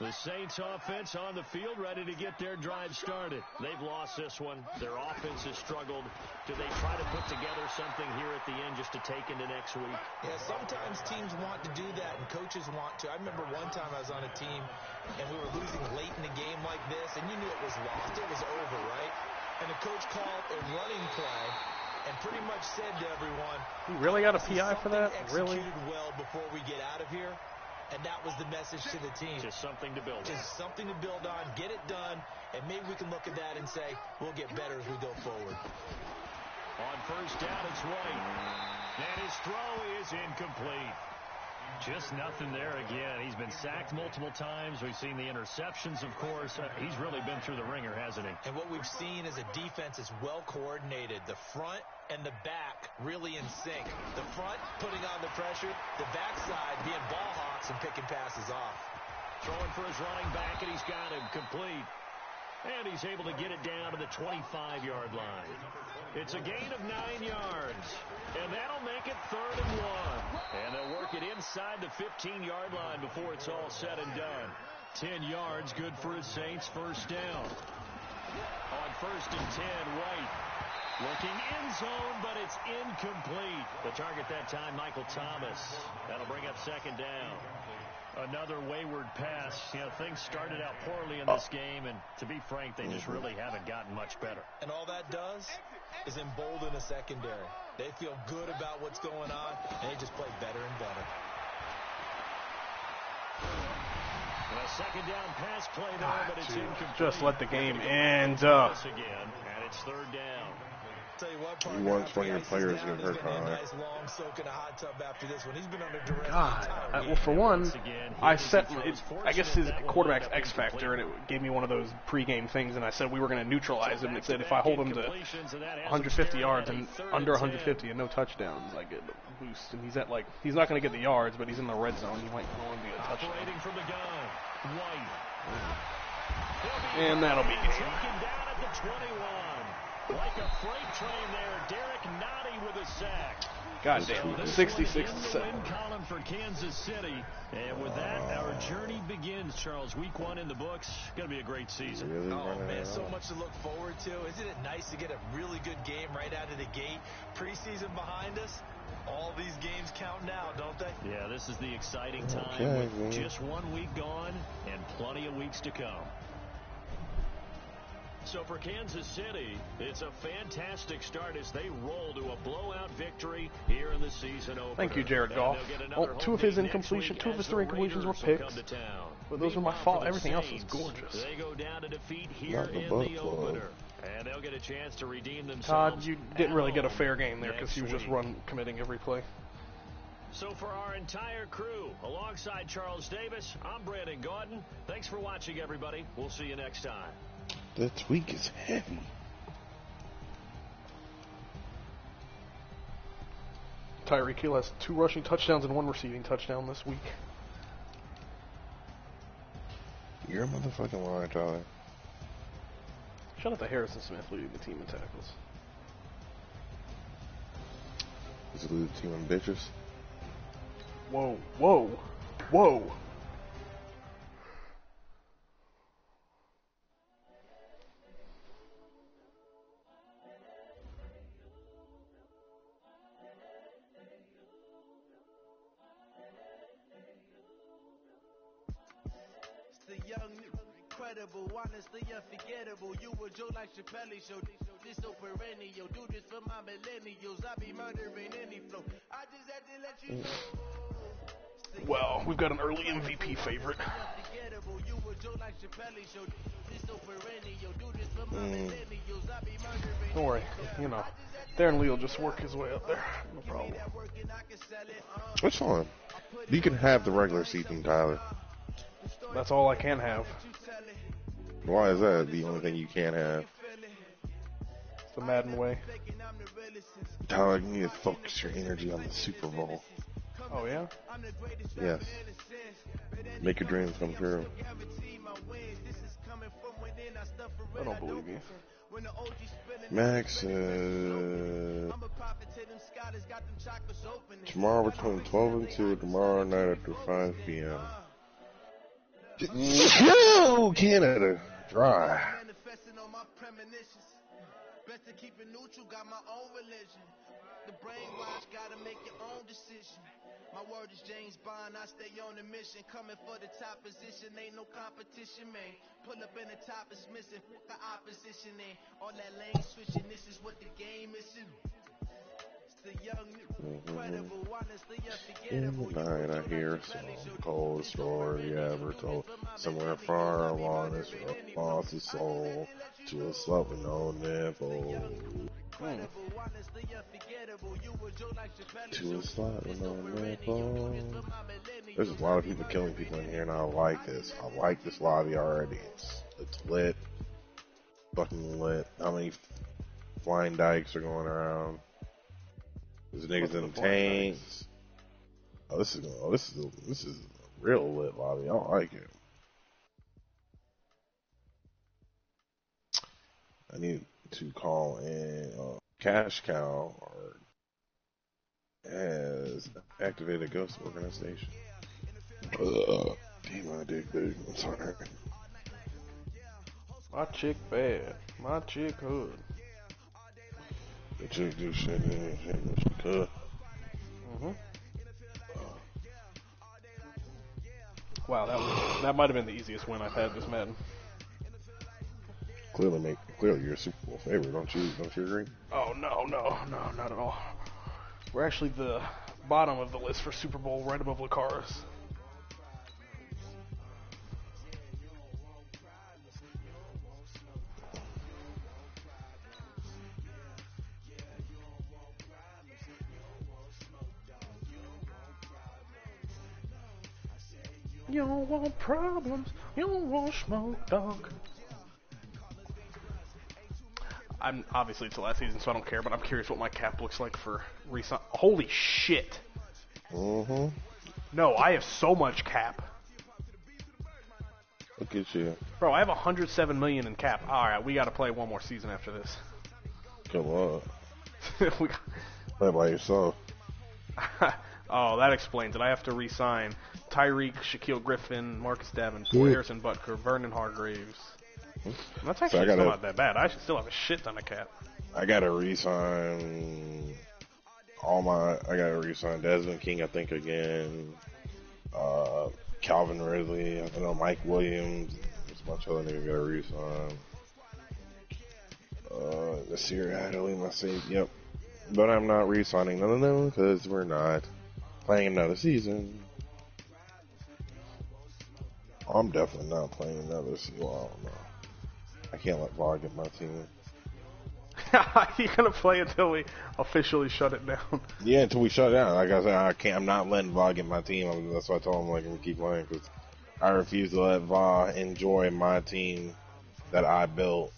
The Saints offense on the field, ready to get their drive started. They've lost this one. Their offense has struggled. Do they try to put together something here at the end just to take into next week? Yeah, sometimes teams want to do that, and coaches want to. I remember one time I was on a team, and we were losing late in the game like this, and you knew it was lost. It was over, right? And the coach called a running play and pretty much said to everyone, you really got a PI for that? Really? Executed well before we get out of here. And that was the message to the team. Just something to build on. Just something to build on, get it done, and maybe we can look at that and say, we'll get better as we go forward. On first down, it's White. And his throw is incomplete. Just nothing there again. He's been sacked multiple times. We've seen the interceptions, of course. He's really been through the ringer, hasn't he? And what we've seen is a defense is well coordinated. The front and the back really in sync. The front putting on the pressure, the backside being ball hawks and picking passes off. Throwing for his running back, and he's got him complete. And he's able to get it down to the 25-yard line. It's a gain of 9 yards. And that'll make it 3rd and 1. And they'll work it inside the 15-yard line before it's all said and done. 10 yards, good for his Saints. First down. On 1st and 10, White. Looking end zone, but it's incomplete. The target that time, Michael Thomas. That'll bring up 2nd down. Another wayward pass. You know, things started out poorly in this game, and to be frank, they just really haven't gotten much better. And all that does is embolden a secondary. They feel good about what's going on, and they just play better and better. And a 2nd down pass play there, but it's incomplete. Just let the game end. Again, and it's 3rd down. Tell you what, You want one of your players to get hurt, nice long soak in a hot tub after this one. He's been under duress. God. Well, for one, I guess his quarterback's X factor, and it gave me one of those pregame things, and I said we were going to neutralize him. And it said if I hold him to 150 yards and under 150 and no touchdowns, I get a boost. And he's at he's not going to get the yards, but he's in the red zone. He might go and be a touchdown. Operating from the gun, White. And that'll be game. Taken down at the 21. Like a freight train there, Derek Nottie with a sack. God damn, 66-7. Win column for Kansas City. And with that, our journey begins, Charles. Week 1 in the books. Going to be a great season. Really oh, man, so much to look forward to. Isn't it nice to get a really good game right out of the gate? Preseason behind us. All these games count now, don't they? Yeah, this is the exciting time with just 1 week gone and plenty of weeks to come. So for Kansas City, it's a fantastic start as they roll to a blowout victory here in the season opener. Thank you, Jared Goff. Well, 2 of his 3 incompletions were picks. But those were my fault. Everything else was gorgeous. They go down to defeat here in the opener. And they'll get a chance to redeem themselves. Todd, you didn't really get a fair game there because he was just committing every play. So for our entire crew, alongside Charles Davis, I'm Brandon Gaudin. Thanks for watching, everybody. We'll see you next time. That tweak is heavy. Tyreek Hill has 2 rushing touchdowns and 1 receiving touchdown this week. You're a motherfucking liar, Tyler. Shout out to Harrison Smith leading the team in tackles. Is it lead the team in bitches? Whoa, whoa, whoa. Honestly unforgettable. You a Joe like Chappelle show. This so perennial. Do this for my millennials. I be murdering any flow. I just had to let you know. Well, we've got an early MVP favorite. You a Joe like Chappelle show. This so perennial. Do this for my millennials. I be murdering. Don't worry, you know, Darren Lee will just work his way up there. No problem. It's fine. You can have the regular season, Tyler. That's all I can have. Why is that the only thing you can't have? It's the Madden way. Tyler, you need to focus your energy on the Super Bowl. Oh, yeah? Yes. Make your dreams come true. I don't believe you. Max, tomorrow between 12 and 2, tomorrow night after 5 p.m. No, Canada, dry. Best to keep it neutral, got my own religion. The brainwash, gotta make your own decision. My word is James Bond, I stay on a mission. Coming for the top position, ain't no competition, man. Pull up in the top, it's missing, the opposition, ain't all that lane switching. This is what the game is. In the night I hear some cold story ever told. Somewhere far along this road, lost his soul to a slut with no nipple. To a slut with no nipple. There's a lot of people killing people in here, and I like this. I like this lobby already. It's lit. Fucking lit. How many flying dykes are going around? There's niggas in tanks. This is a real lit lobby. I like it. I need to call in Cash Cow or has activated Ghost Organization. Damn, my dick big. I'm sorry. My chick bad. My chick hood. The chick do shit she could. Wow, that might have been the easiest win I've had this Madden. Clearly you're a Super Bowl favorite, don't you agree? Oh no, not at all. We're actually the bottom of the list for Super Bowl, right above Lucaris. You don't want problems, you don't want smoke, dog. Obviously it's the last season, so I don't care, but I'm curious what my cap looks like for resign. Holy shit. No, I have so much cap. Look at you. Bro, I have 107 million in cap. Alright, we gotta play one more season after this. Come on. Play by yourself. Oh, that explains it. I have to re-sign Tyreek, Shaquille Griffin, Marcus Davenport, Harrison Butker, Vernon Hargraves. That's actually still not that bad. I should still have a shit ton of cap. I gotta re-sign I gotta re-sign Desmond King, I think, again. Calvin Ridley, I don't know, Mike Williams. There's a bunch of other niggas gotta re-sign. Nasir Adderley, my save, yep. But I'm not re-signing none of them because we're not playing another season. I'm definitely not playing another season. Well, I don't know. I can't let VAR get my team. You're gonna play until we officially shut it down. Yeah, until we shut it down. Like I said, I'm not letting VAR get my team. That's why I told him I'm gonna keep playing because I refuse to let VAR enjoy my team that I built.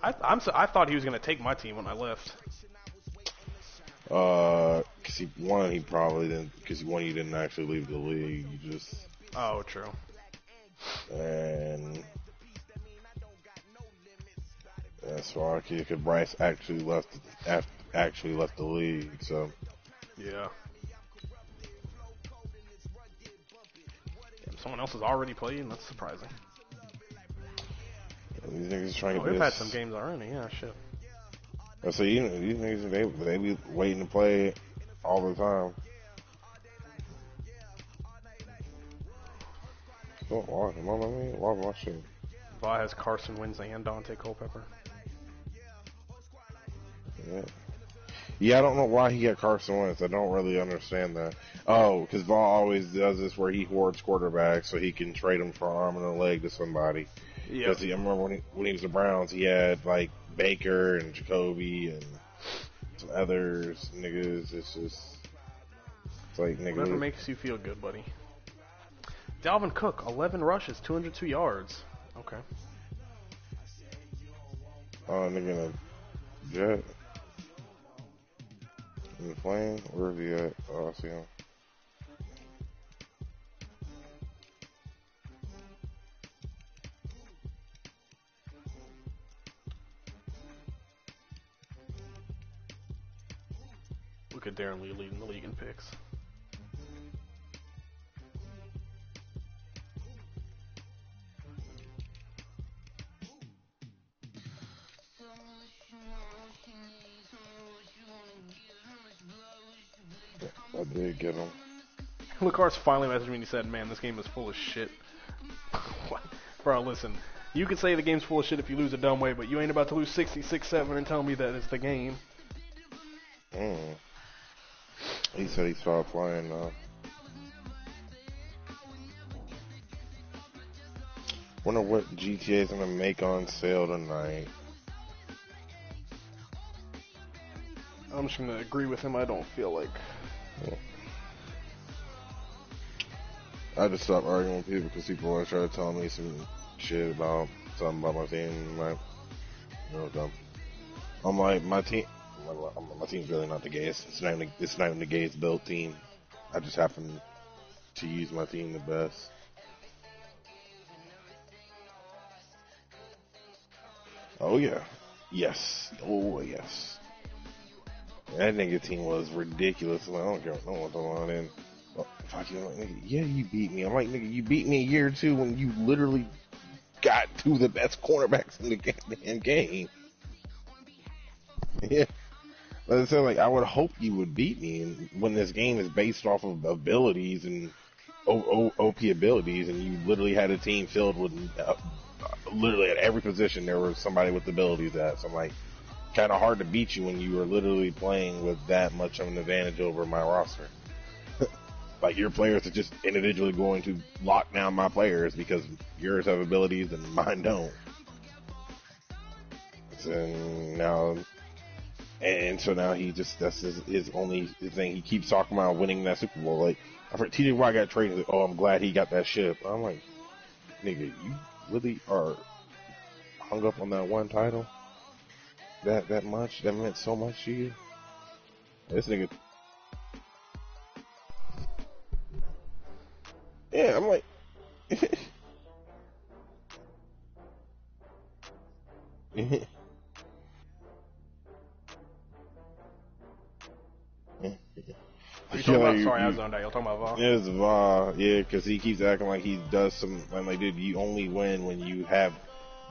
I thought he was gonna take my team when I left. Cause he probably didn't. Cause you didn't actually leave the league. You just. Oh, true. And that's why because Bryce actually left the league. So. Yeah. Someone else has already played, and that's surprising. These niggas trying to. We've had some games already. Yeah, shit. So these niggas they be waiting to play all the time. Why watching? Va has Carson Wentz and Dante Culpepper. Yeah, I don't know why he got Carson Wentz. I don't really understand that. Oh, because Va always does this where he hoards quarterbacks so he can trade them for an arm and a leg to somebody. Yeah. Because I remember when he was the Browns, he had like Baker and Jacoby and some others niggas. It's like niggas. Whatever makes you feel good, buddy. Dalvin Cook, 11 rushes, 202 yards. Okay. Oh, nigga in a jet. In the plane? Where is he at? Oh, I see him. Look at Darren Lee leading the league in picks. I did get him. Lucaris finally messaged me and he said, man, this game is full of shit. Bro, listen. You can say the game's full of shit if you lose a dumb way, but you ain't about to lose 66-7 and tell me that it's the game. He said he stopped playing now. Wonder what GTA is gonna make on sale tonight. I'm just gonna agree with him. I don't feel like. I just stopped arguing with people because people always try to tell me some shit about something about my team. I'm like, you know, dumb. I'm like, my team's really not the gayest. It's not even the gayest built team. I just happen to use my team the best. Oh yeah, yes, oh yes. That nigga team was ridiculous. Like, I don't care what's going on. And fuck you, like, nigga, yeah, you beat me. I'm like, nigga, you beat me a year or two when you literally got two of the best cornerbacks in the damn game. Yeah. But I said, like, I would hope you would beat me. And when this game is based off of abilities and OP abilities, and you literally had a team filled with literally at every position there was somebody with abilities at. So I'm like, kind of hard to beat you when you were literally playing with that much of an advantage over my roster. Like, your players are just individually going to lock down my players because yours have abilities and mine don't. So now he just, that's his only thing. He keeps talking about winning that Super Bowl. Like, I've heard TJ Watt got traded. Like, oh, I'm glad he got that ship. I'm like, nigga, you really are hung up on that one title? That much? That meant so much to you? This nigga. Yeah, I'm like. Are you talking about, sorry, I was on that. You're talking about Va? Yeah, it's Va. Yeah, because he keeps acting like he does some. I'm like, dude, you only win when you have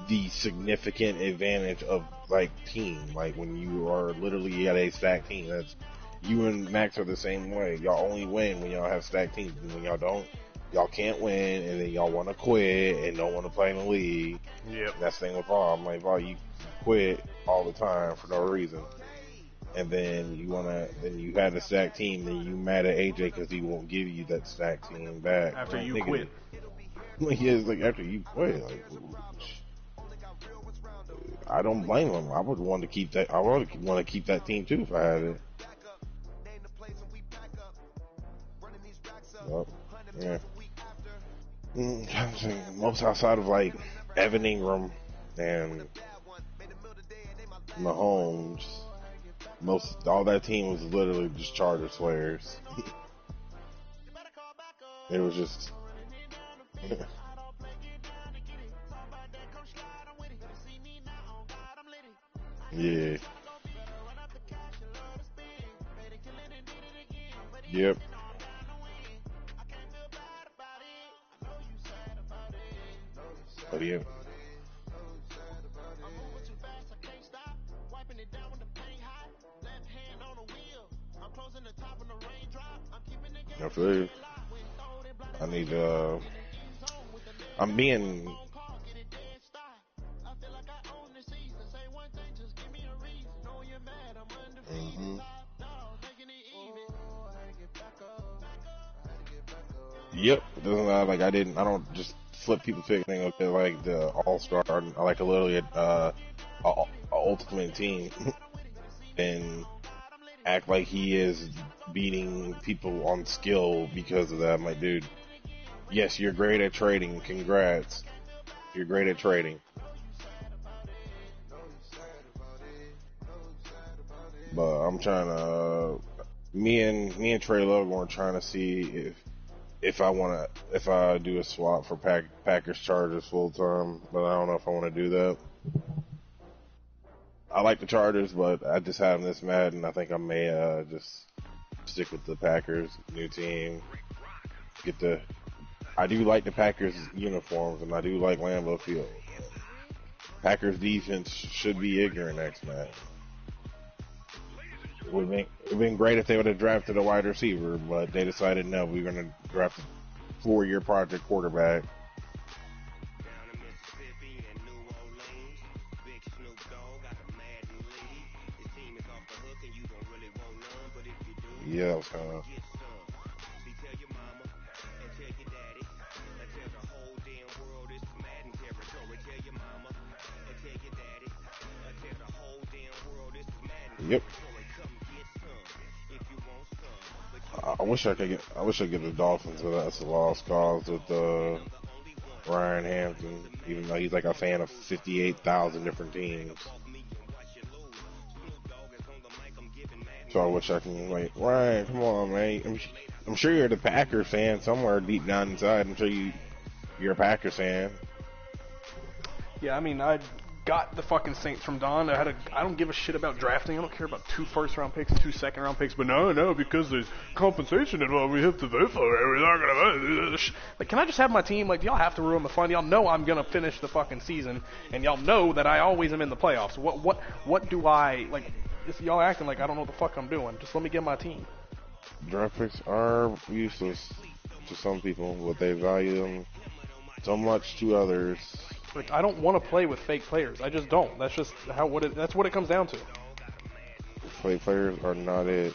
the significant advantage of, like, team. Like, when you are literally at a stacked team. That's, you and Max are the same way. Y'all only win when y'all have stacked teams. And when y'all don't, y'all can't win, and then y'all want to quit and don't want to play in the league. Yep. That's the thing with Va. I'm like, Va, you quit all the time for no reason. And then you had a stacked team, then you mad at AJ because he won't give you that stacked team back. After like, you quit. Like, yeah, it's like after you quit. Like, I don't blame him. I would want to keep that. I would want to keep that team too if I had it. Yep. Yeah. Most outside of, like, Evan Ingram and Mahomes, all that team was literally just Chargers players. It was just. Yeah. Yep. But yeah. I feel you. I need I'm being. Mm-hmm. Yep. It doesn't like I don't just flip people picking okay like the all-star. I like literally a ultimate team and act like he is beating people on skill because of that. I'm like, dude, yes, you're great at trading. Congrats. You're great at trading. But I'm trying to, me and Trey Logan are trying to see if I do a swap for Packers Chargers full time, but I don't know if I want to do that. I like the Chargers, but I just have them this mad, and I think I may just stick with the Packers new team. I do like the Packers uniforms, and I do like Lambeau Field. Packers defense should be ignorant next match. It would have been great if they would have drafted a wide receiver, but they decided no, we're going to draft a 4-year project quarterback. Yeah, that was kind of. Yep. I wish I could get. I wish I could get the Dolphins, but that's a lost cause with Ryan Hampton. Even though he's like a fan of 58,000 different teams. So I wish I can, like, Ryan, come on, man. I'm sure you're the Packers fan somewhere deep down inside. I'm sure you're a Packers fan. Yeah, I mean, I got the fucking Saints from Don. I don't give a shit about drafting. I don't care about 2 first-round picks, 2 second-round picks. But no, because there's compensation involved, we have to vote for it. We're not gonna. Like, can I just have my team? Like, y'all have to ruin the fun. Y'all know I'm gonna finish the fucking season, and y'all know that I always am in the playoffs. What do I like? Y'all acting like I don't know what the fuck I'm doing. Just let me get my team. Draft picks are useless to some people, but they value them so much to others. Like, I don't want to play with fake players. I just don't. That's just that's what it comes down to. Fake players are not it.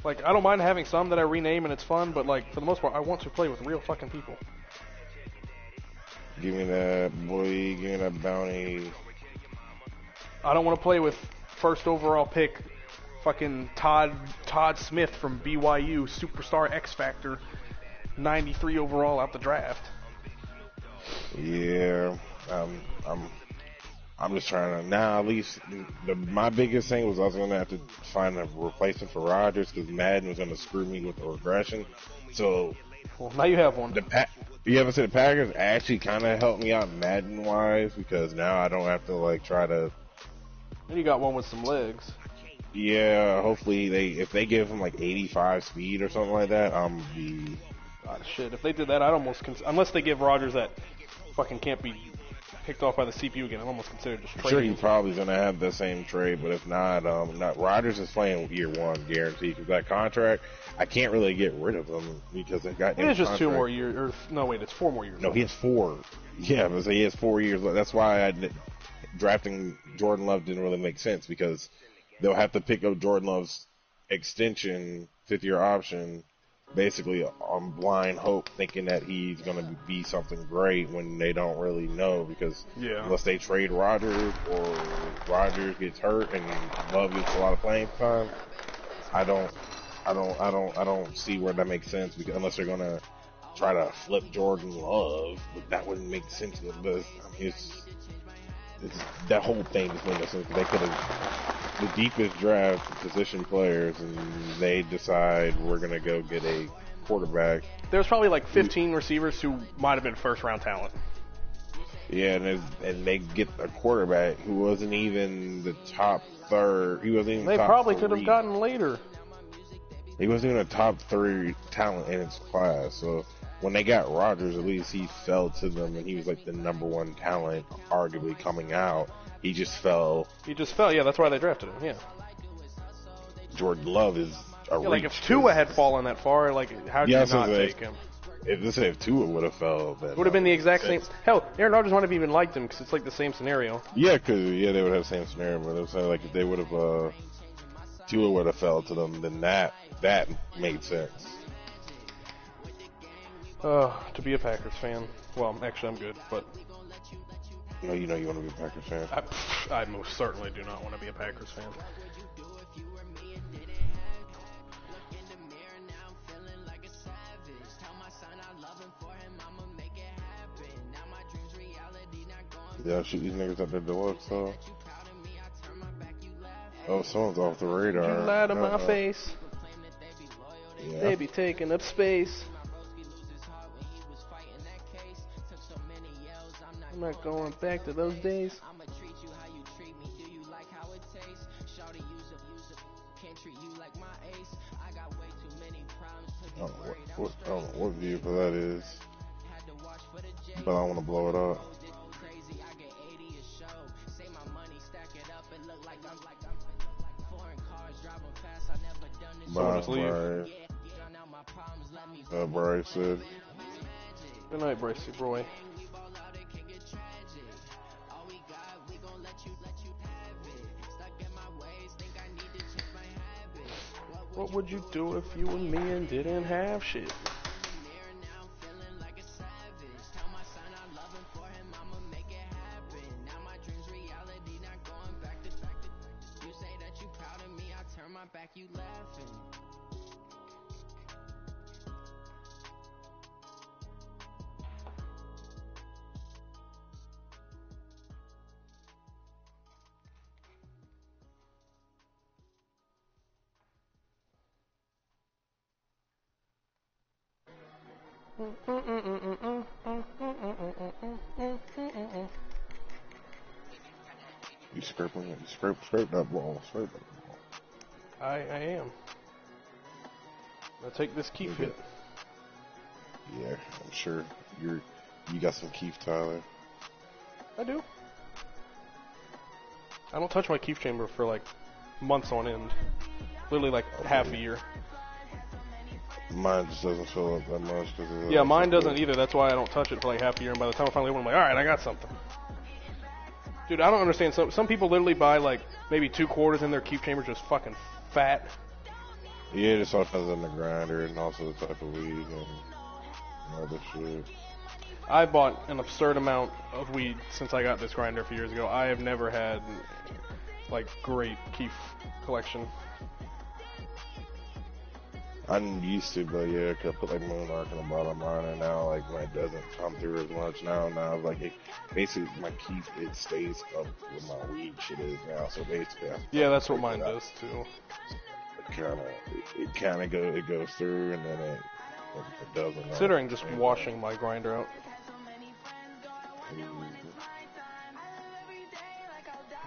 Like, I don't mind having some that I rename and it's fun, but like for the most part, I want to play with real fucking people. Give me that, boy. Give me that bounty. I don't want to play with first overall pick, fucking Todd Smith from BYU, superstar X Factor, 93 overall out the draft. Yeah, I'm just trying to now. At least my biggest thing was I was gonna have to find a replacement for Rodgers because Madden was gonna screw me with the regression. So, well, now you have one. You ever said the Packers actually kind of helped me out Madden wise because now I don't have to like try to. And you got one with some legs. Yeah, hopefully if they give him like 85 speed or something like that, I'm be. God, shit, if they did that, I'd almost unless they give Rodgers that fucking can't be picked off by the CPU again, I'd almost consider just trading. Sure, he probably gonna have the same trade, but if not, Rodgers is playing year 1 guaranteed because that contract, I can't really get rid of him because they got. It is just 2 more years, or no, wait, it's 4 more years. No, he has 4. Yeah, but he has 4 years. That's why drafting Jordan Love didn't really make sense because they'll have to pick up Jordan Love's extension, 5th-year option, basically on blind hope, thinking that he's going to be something great when they don't really know because unless they trade Rodgers or Rodgers gets hurt and Love gets a lot of playing time, I don't see where that makes sense because unless they're going to try to flip Jordan Love, but that wouldn't make sense. But it's that whole thing just made no sense. They could have the deepest draft position players, and they decide we're gonna go get a quarterback. There's probably like 15 receivers who might have been first-round talent. Yeah, and they get a quarterback who wasn't even the top third. He wasn't even. They top probably 3. could have gotten later. He wasn't even a top 3 talent in his class. So when they got Rodgers, at least he fell to them, and he was like the number 1 talent, arguably coming out. He just fell. Yeah, that's why they drafted him, yeah. Jordan Love is a reach. Like, if Tua had fallen that far, like, how did you not take him? If Tua would have fell, then it would have been the exact same. Hell, Aaron Rodgers might have even liked him because it's like the same scenario. Yeah, because they would have the same scenario. But I'm saying, like, if they would have, Tua would have fell to them, then that made sense. To be a Packers fan. Well, actually, I'm good, but. No, you know you want to be a Packers fan. I most certainly do not want to be a Packers fan. Yeah, shoot these niggas up there deluxe, though. Oh, someone's off the radar. You lie to my face. Yeah. They be taking up space. I'm not going back to those days. I don't know what view for that is, but I want to blow it up. Bye, Bryce said. Good night, Bryce Roy. What would you do if you and me and didn't have shit? You scraping it? Scrape that ball. Scrape that ball. I am. I'll take this Keith hit. Yeah, I'm sure you got some Keith, Tyler. I do. I don't touch my Keith chamber for like months on end. Literally like half a year. Mine just doesn't fill up that much. Yeah, mine doesn't either. That's why I don't touch it for like half a year. And by the time I finally open it, I'm like, alright, I got something. Dude, I don't understand. Some people literally buy like maybe 2 quarters in their Keith chamber just fucking fat. Yeah, it just all depends on the grinder and also the type of weed and other shit. I bought an absurd amount of weed since I got this grinder a few years ago. I have never had like great Keith collection. I used to, but yeah, I put like Moonlark in the bottom of mine, and now like when it doesn't come through as much now like it basically my Keith it stays up where my weed shit is now. So basically, yeah, that's what mine does too. It goes through, and then it doesn't. Considering just washing my grinder out.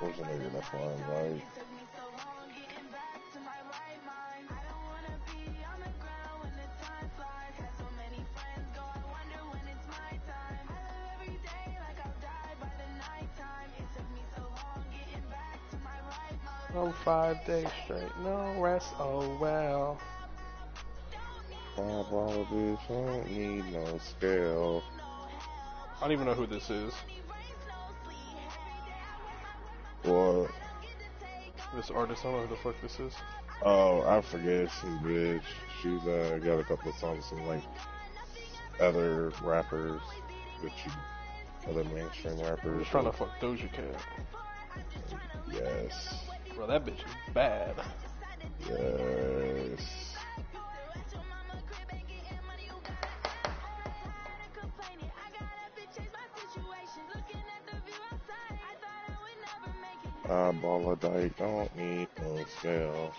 What's the nigga that's flying right? Oh, 5 days straight, no rest, oh well. 5 wallabies, I don't need no scale. I don't even know who this is. What? This artist, I don't know who the fuck this is. Oh, I forget, some bitch. She's got a couple of songs with some like other rappers, other mainstream rappers. I'm just trying to fuck Doja Cat. Yes. Bro, that bitch is bad. Yes. Ball of dyke, don't need no scale.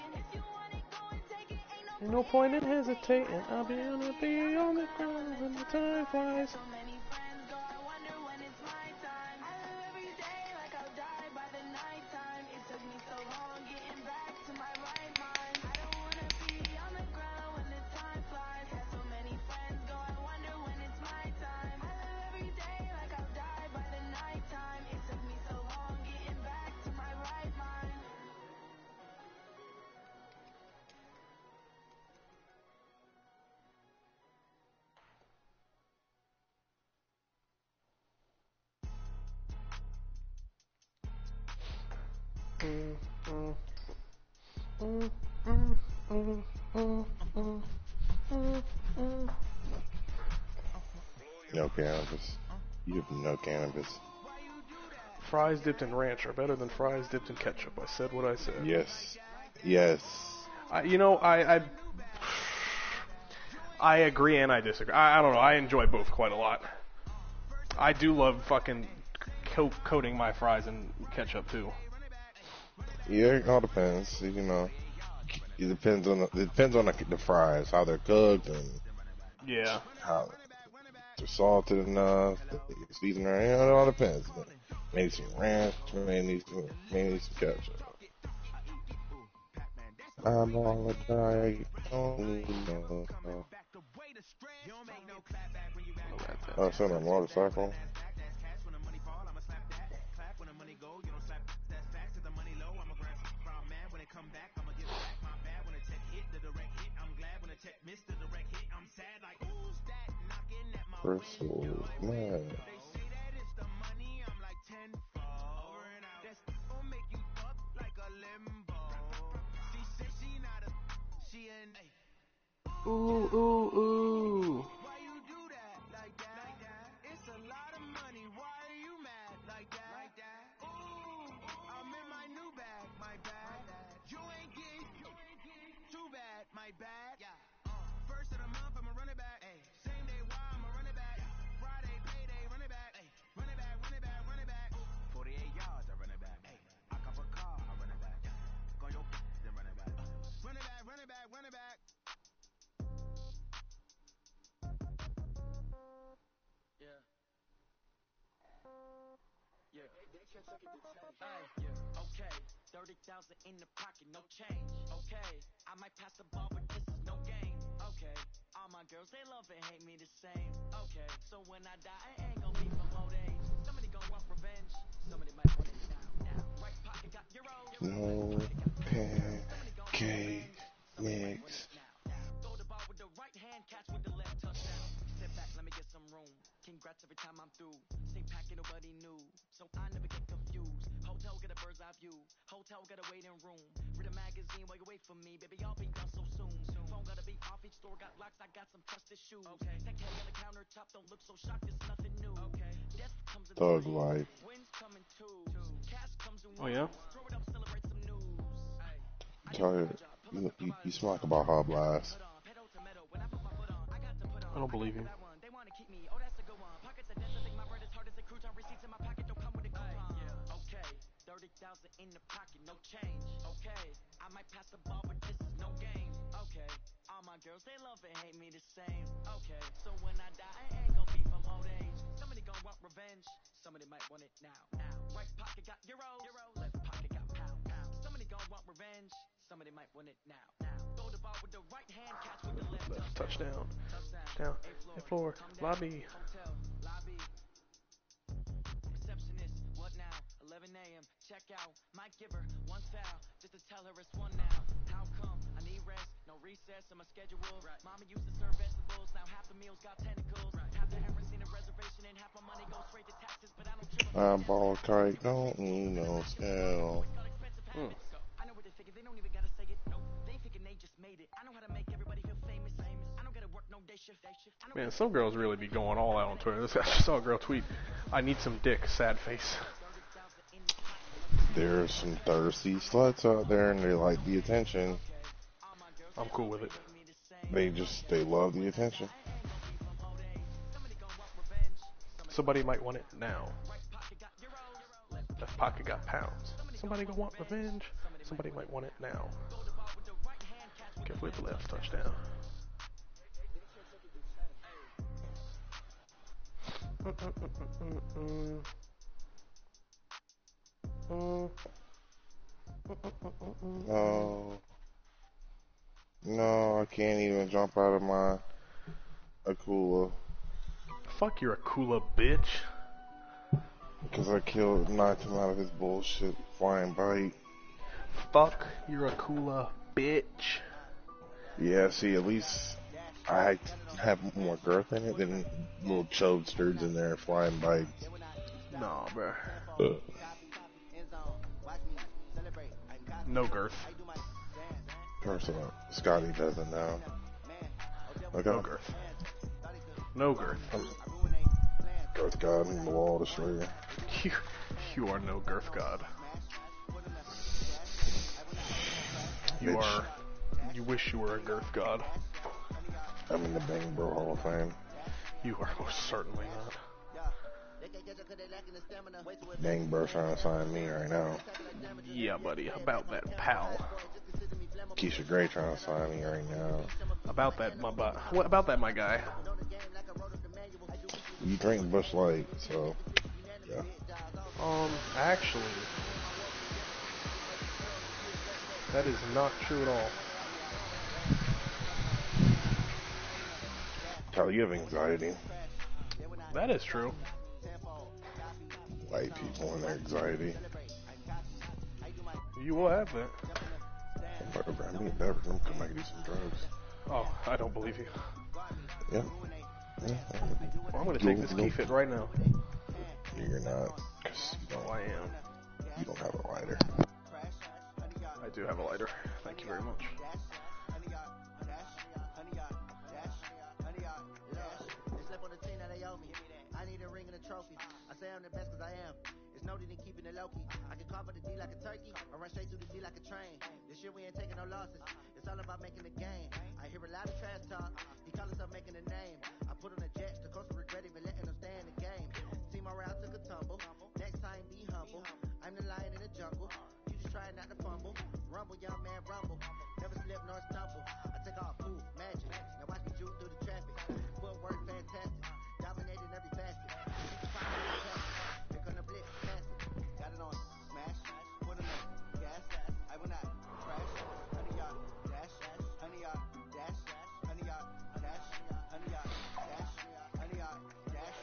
Ain't no point in hesitating. I'll be on the ground when the time flies. No cannabis. You have no cannabis. Fries dipped in ranch are better than fries dipped in ketchup. I said what I said. Yes. Yes. I agree and I disagree. I don't know. I enjoy both quite a lot. I do love fucking coating my fries in ketchup too. Yeah, it all depends. You know, it depends on the fries, how they're cooked, and yeah, how they're salted enough, seasoned right. You know, it all depends. Maybe some ranch, maybe some ketchup. I'm all I don't need no. Oh, so a motorcycle. Bristles, man. Ooh, ooh, ooh. Why you do that like that? It's a lot of money. Why are you mad like that? Ooh, I'm in my new bag, my bad. You ain't getting too bad, my bad. First of the month, I'ma run it back. Same day, why I'ma run it back. Friday, payday, run it back. Run it back, run it back, run it back. 48 yards, I run it back. I cop a car, I run it back. Go your then run it back. Run it back, run it back, run it back. Yeah. Okay, 30,000 in the pocket, no change. Okay, I might pass the ball, but this is no game. Okay, all my girls, they love and hate me the same. Okay, so when I die, I ain't gonna be from old age. Somebody gon' want revenge. Somebody might want it now. Right pocket got euros. No pancake mix. Throw the ball with the right hand, catch with the left, touchdown. Step back, let me get some room. Congrats every time I'm through. Stay packing, nobody knew, so I never get confused. Hotel get a bird's eye view. Hotel got a waiting room. Read a magazine while you wait for me, baby. I'll be done so soon. Phone gotta be off. Each store got locks. I got some trusted shoes. Okay. 10K on the countertop. Don't look so shocked. It's nothing new. Okay. Death comes in Thug threes. life. Wins come in twos. Cash comes in Oh, yeah? ones. Throw it up, celebrate some news. Ay. I Tell need a you, good job. Pull up the you smack about hot blast. pedal to metal. When I put my foot on, I got to put on. I don't believe you. That one. They wanna keep me. Oh, that's a good one. Pockets are dense. I think my bread is hard as a crouton. Receipts in my pocket don't come with a coupon. Okay, 30,000 in the pocket, no change. Okay, I might pass the ball, but this is no game. Okay, all my girls, they love and hate me the same. Okay, so when I die, I ain't gonna be from old age. Somebody gon' want revenge. Somebody might want it now. Right pocket got euros. Left pocket got pound. Somebody gon' want revenge. Somebody might want it now. Throw the ball with the right hand, catch with the left. Left touchdown. Touchdown. A floor. Lobby. Hotel. Lobby. Receptionist. What now? 11 a.m. Check out. Might give her one foul just to tell her it's one now. How come? I need rest. No recess in my schedule. Mama used to serve vegetables. Now half the meals got tentacles. Haven't ever seen a reservation and half my money goes straight to taxes. But I don't trip. I ball kite, don't need no scale. I know what they figure. They don't even gotta say it. Nope. They thinking they just made it. I know how to make everybody feel famous. I don't gotta work no day shift. Man, some girls really be going all out on Twitter. I just saw a girl tweet, "I need some dick, sad face." There's some thirsty sluts out there and they like the attention. I'm cool with it. They love the attention. Somebody might want it now. Left pocket got pounds. Somebody gonna want revenge. Somebody might want it now. Get with the left touchdown. No, I can't even jump out of my Akula. Fuck your Akula, bitch. Because I knocked him out of his bullshit flying bite. Fuck your Akula, bitch. Yeah, see, at least I have more girth in it than little chobsters in there flying bites. Nah, bruh. No girth. Personally, Scotty doesn't know. Okay. No girth. No girth. Girth God and the wall destroyer. You are no girth god. Bitch. You wish you were a girth god. I'm in the Bang Bro Hall of Fame. You are most certainly not. Bang Bro trying to sign me right now. Yeah, buddy. About that, pal. Keisha Gray trying to sign me right now. About that, what about that, my guy? You drink Busch Light, so yeah. Actually, that is not true at all. Tyler, you have anxiety. That is true. White people and their anxiety. You will have that. I'm in Denver. I'm come back and do some drugs. Oh, I don't believe you. Yeah. Well, I'm gonna take this key fit right now. You're not. Cause I am. You don't have a lighter. I do have a lighter. Thank you very much. trophy. I say I'm the best cause I am. It's noted in keeping it low-key. I can carve up the D like a turkey, or run straight through the D like a train. This year we ain't taking no losses. It's all about making the game. I hear a lot of trash talk. He call himself making a name. I put on the jets, the coach will regret even letting them stay in the game. See my route took a tumble. Next time be humble. I'm the lion in the jungle. You just try not to fumble. Rumble, young man, rumble. Never slip nor stumble. I take off, cool, magic. Now watch me juke through the traffic. Footwork fantastic. Dominating every facet. Here come the blitz, pass it. Got it on, smash. Put him in, gas. I will not crash. 100 yard dash. 100 yard dash. 100 yard dash. 100 yard dash. 100 yard dash.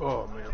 Oh man.